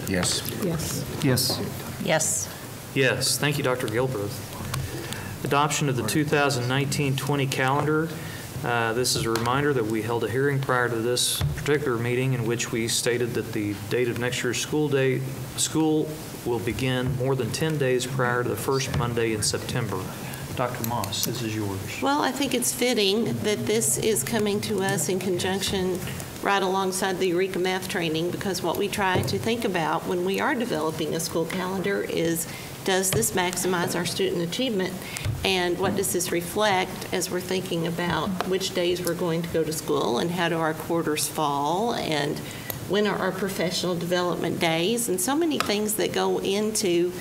Yes. Yes. Yes. Yes. Yes, thank you, Dr. Gilbreth. Adoption of the 2019-20 calendar. This is a reminder that we held a hearing prior to this particular meeting in which we stated that the date of next year's school will begin more than 10 days prior to the first Monday in September. Dr. Moss, this is yours. Well, I think it's fitting that this is coming to us in conjunction right alongside the Eureka Math training, because what we try to think about when we are developing a school calendar is, does this maximize our student achievement? And what does this reflect as we're thinking about which days we're going to go to school and how do our quarters fall and when are our professional development days, and so many things that go into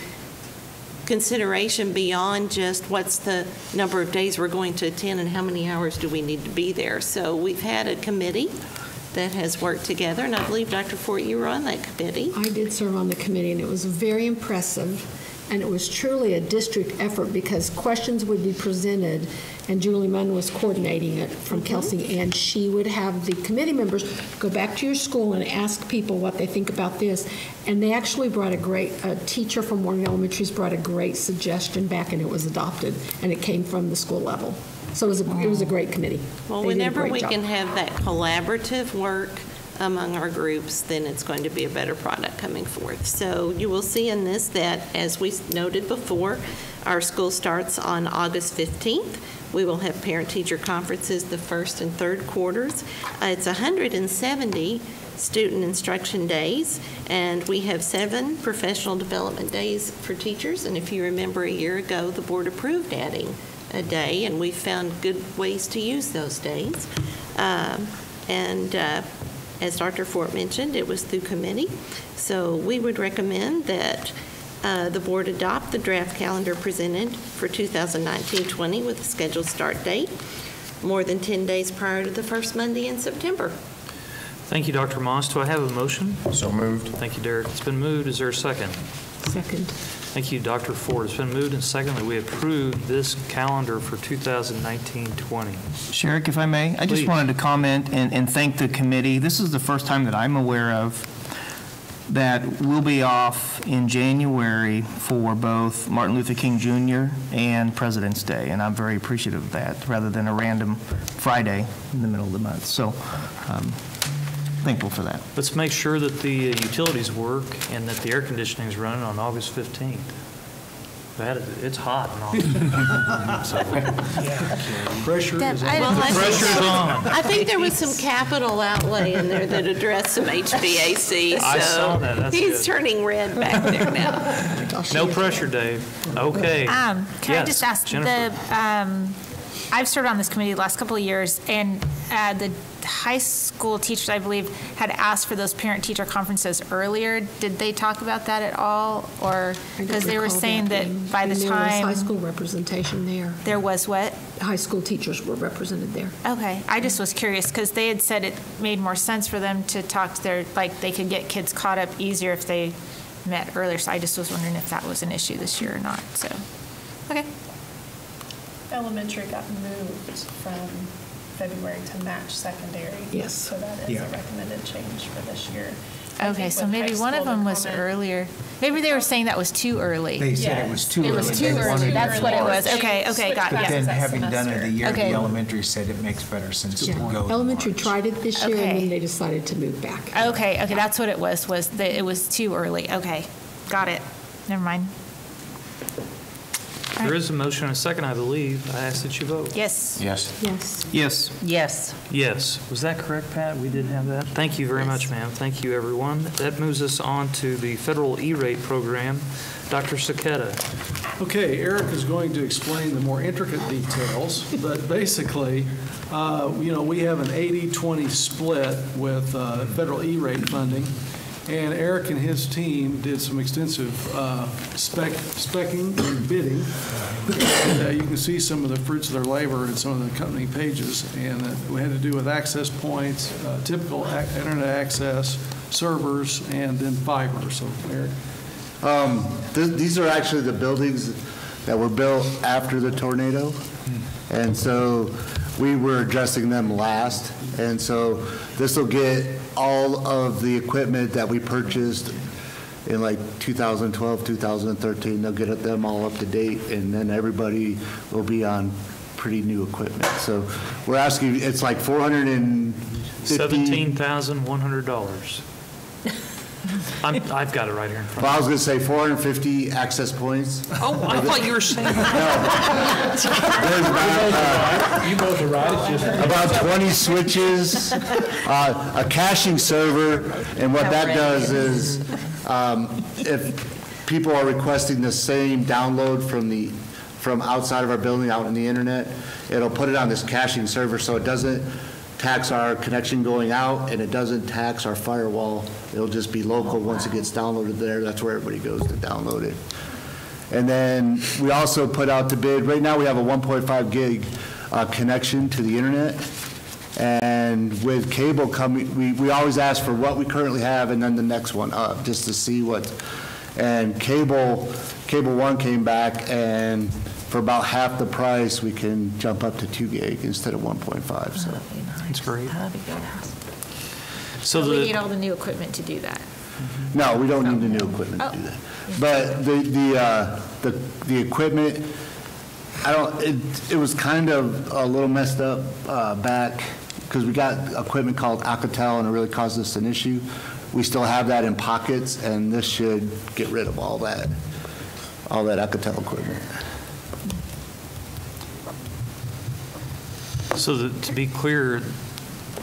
consideration beyond just what's the number of days we're going to attend and how many hours do we need to be there. So we've had a committee that has worked together, and I believe, Dr. Fort, you were on that committee. I did serve on the committee, and it was very impressive, and it was truly a district effort because questions would be presented, and Julie Munn was coordinating it from Kelsey, and she would have the committee members go back to your school and ask people what they think about this, and they actually brought a teacher from Warren Elementary's brought a great suggestion back, and it was adopted, and it came from the school level. So it was a great committee. Well, They did a whenever great we job. can have that collaborative work among our groups, then it's going to be a better product coming forth. So you will see in this that, as we noted before, our school starts on August 15th. We will have parent-teacher conferences the first and third quarters. It's 170 student instruction days, and we have 7 professional development days for teachers. And if you remember, a year ago, the board approved adding a day, and we found good ways to use those days. As Dr. Fort mentioned, it was through committee. So we would recommend that the board adopt the draft calendar presented for 2019-20 with a scheduled start date more than 10 days prior to the first Monday in September. Thank you, Dr. Moss. Do I have a motion? So moved. Thank you, Derek. It's been moved. Is there a second? Second. Thank you, Dr. Ford. It's been moved and seconded that we approve this calendar for 2019-20. Sherrick, if I may, I just Please. wanted to comment and thank the committee. This is the first time that I'm aware of that we'll be off in January for both Martin Luther King Jr. and President's Day, and I'm very appreciative of that, rather than a random Friday in the middle of the month. So thankful for that. Let's make sure that the utilities work and that the air conditioning is running on August 15th. It's hot and all. Pressure is on. Pressure's on. I think there was some capital outlay in there that addressed some HVAC, so I saw that. That's he's good. turning red back there now. No pressure, Dave. Okay. Can I Yes, just ask, Jennifer. I've served on this committee the last couple of years, and the high school teachers, I believe, had asked for those parent-teacher conferences earlier. Did they talk about that at all? Or, because they were saying that by the There was high time, school representation there. there was what? High school teachers were represented there. Okay, I just was curious, because they had said it made more sense for them to talk to their, like, they could get kids caught up easier if they met earlier, so I just was wondering if that was an issue this year or not, so, okay. Elementary got moved from February to match secondary. Yes. So that is a recommended change for this year. I Okay, think so with maybe high one of school, them the was comment- earlier. Maybe they were saying that was too early. They said it was too early. It was too They early, wanted that's to what it go was. more. Okay, got But it. then that having done it a semester. year, the Okay. elementary said it makes better sense to Yeah. go. to Elementary March. tried it this year, and Okay. then they decided to move back. Okay, that's what it was that it was too early. Okay, got it. Never mind. There is a motion and a second, I believe. I ask that you vote. Yes. Yes. Yes. Yes. Yes. Yes. Was that correct, Pat? We did have that? Thank you very much, ma'am. Thank you, everyone. That moves us on to the federal E-rate program. Dr. Saketa. Okay, Eric is going to explain the more intricate details, but basically, we have an 80-20 split with federal E-rate funding, and Eric and his team did some extensive specking and bidding, and you can see some of the fruits of their labor in some of the accompanying pages, and we had to do with access points, typical internet access, servers, and then fiber. So, Eric. These are actually the buildings that were built after the tornado. And so we were addressing them last. And so this will get all of the equipment that we purchased in like 2012, 2013. They'll get them all up to date, and then everybody will be on pretty new equipment. So we're asking, it's like $17,100. I've got it right here in front Well, I of was going to say 450 access points. Oh, I thought you were saying There's about, You both are right, it's just. about 20 switches, a caching server, and what that does is if people are requesting the same download from outside of our building out in the internet, it'll put it on this caching server so it doesn't tax our connection going out, and it doesn't tax our firewall. It'll just be local. Once it gets downloaded there, that's where everybody goes to download it. And then we also put out the bid. Right now we have a 1.5 gig connection to the internet. And with cable coming, we always ask for what we currently have and then the next one up, just to see what. And Cable One came back, and for about half the price, we can jump up to 2 gig instead of 1.5. So That's great. That'd be good. So We need all the new equipment to do that. no, we don't need the new equipment to do that. But the equipment, it was kind of a little messed up back because we got equipment called Alcatel, and it really caused us an issue. We still have that in pockets, and this should get rid of all that Alcatel equipment. So to be clear,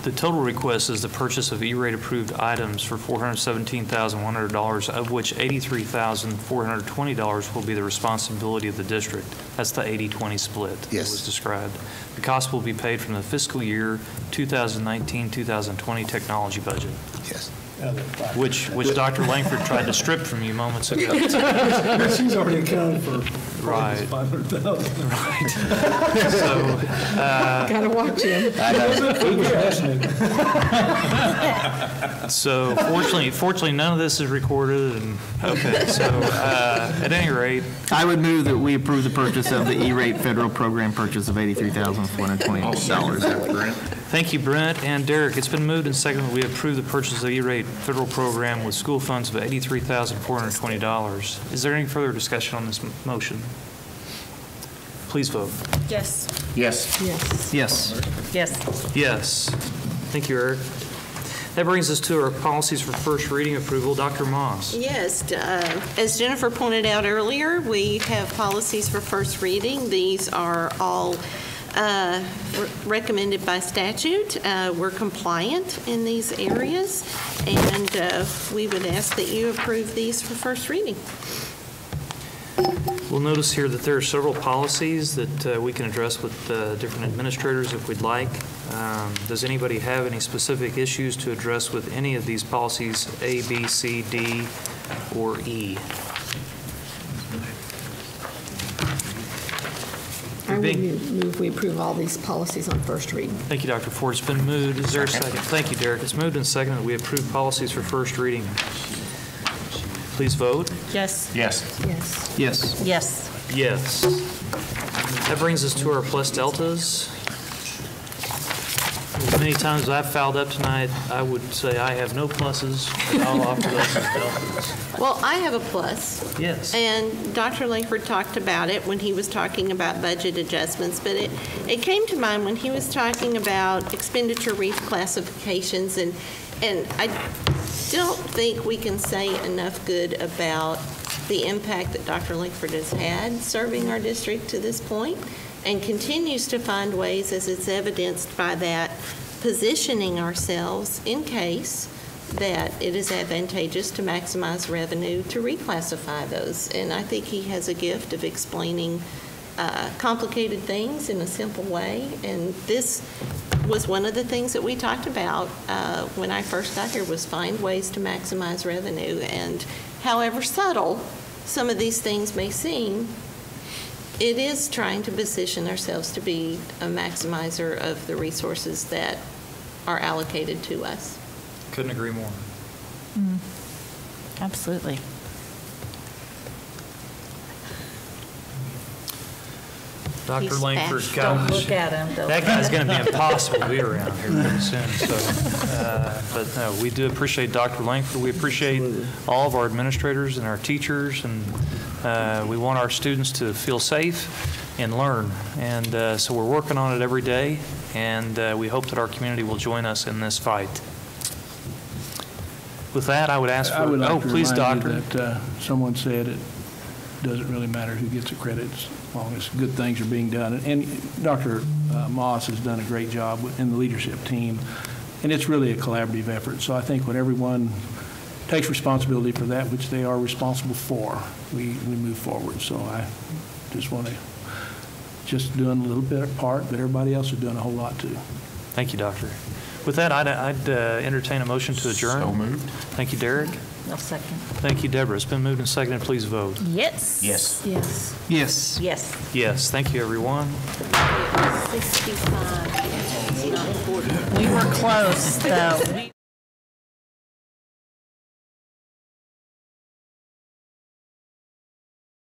the total request is the purchase of E-rate approved items for $417,100, of which $83,420 will be the responsibility of the district. That's the 80-20 split that was described. The cost will be paid from the fiscal year 2019-2020 technology budget. Yes. Which Dr. Langford tried to strip from you moments ago. She's already accounted for Right. 500,000. Right. So, Gotta watch him. So fortunately, none of this is recorded. And okay, so at any rate, I would move that we approve the purchase of the E-rate federal program purchase of $83,420. thank you, Brent and Derek. It's been moved and seconded that we approve the purchase of the E-rate federal program with school funds of $83,420. Is there any further discussion on this motion? Please vote. Yes. Yes. Yes. Yes. Yes. Yes. Thank you, Eric. That brings us to our policies for first reading approval. Dr. Moss. Yes, as Jennifer pointed out earlier, we have policies for first reading. These are all recommended by statute. We're compliant in these areas, and we would ask that you approve these for first reading. We'll notice here that there are several policies that we can address with different administrators if we'd like. Does anybody have any specific issues to address with any of these policies, A, B, C, D, or E? I would move we approve all these policies on first reading. Thank you, Dr. Ford. It's been moved. Is there a second? Thank you, Derek. It's moved and seconded that we approve policies for first reading. Please vote. Yes. Yes. Yes. Yes. Yes. Yes. That brings us to our plus deltas. As many times as I've fouled up tonight, I would say I have no pluses, but I'll offer those as deltas. Well, I have a plus. Yes. And Dr. Langford talked about it when he was talking about budget adjustments, but it came to mind when he was talking about expenditure reclassifications, and I don't think we can say enough good about the impact that Dr. Langford has had serving our district to this point, and continues to find ways, as it's evidenced by that, positioning ourselves in case that it is advantageous to maximize revenue to reclassify those. And I think he has a gift of explaining complicated things in a simple way. And this was one of the things that we talked about when I first got here, was find ways to maximize revenue. And however subtle some of these things may seem, it is trying to position ourselves to be a maximizer of the resources that are allocated to us. Couldn't agree more. Absolutely. Dr. He's Langford, back. gosh. Don't look at him. Don't That look guy's at going to him. be impossible to be around here pretty soon. So, but no, we do appreciate Dr. Langford. We appreciate all of our administrators and our teachers, and we want our students to feel safe and learn. And so we're working on it every day, and we hope that our community will join us in this fight. With that, I would ask for, I would like to please, remind you Doctor. that someone said it doesn't really matter who gets the credit as long as good things are being done. And Dr. Moss has done a great job in the leadership team, and it's really a collaborative effort. So I think when everyone takes responsibility for that which they are responsible for, we move forward. So I just want to doing a little bit of part, but everybody else is doing a whole lot too. Thank you, Doctor. With that, I'd entertain a motion to adjourn. So moved. Thank you, Derek. I'll second. Thank you, Deborah. It's been moved and seconded. Please vote. Yes. Yes. Yes. Yes. Yes. Yes. Thank you, everyone. 65. It's not 40. We were close, though.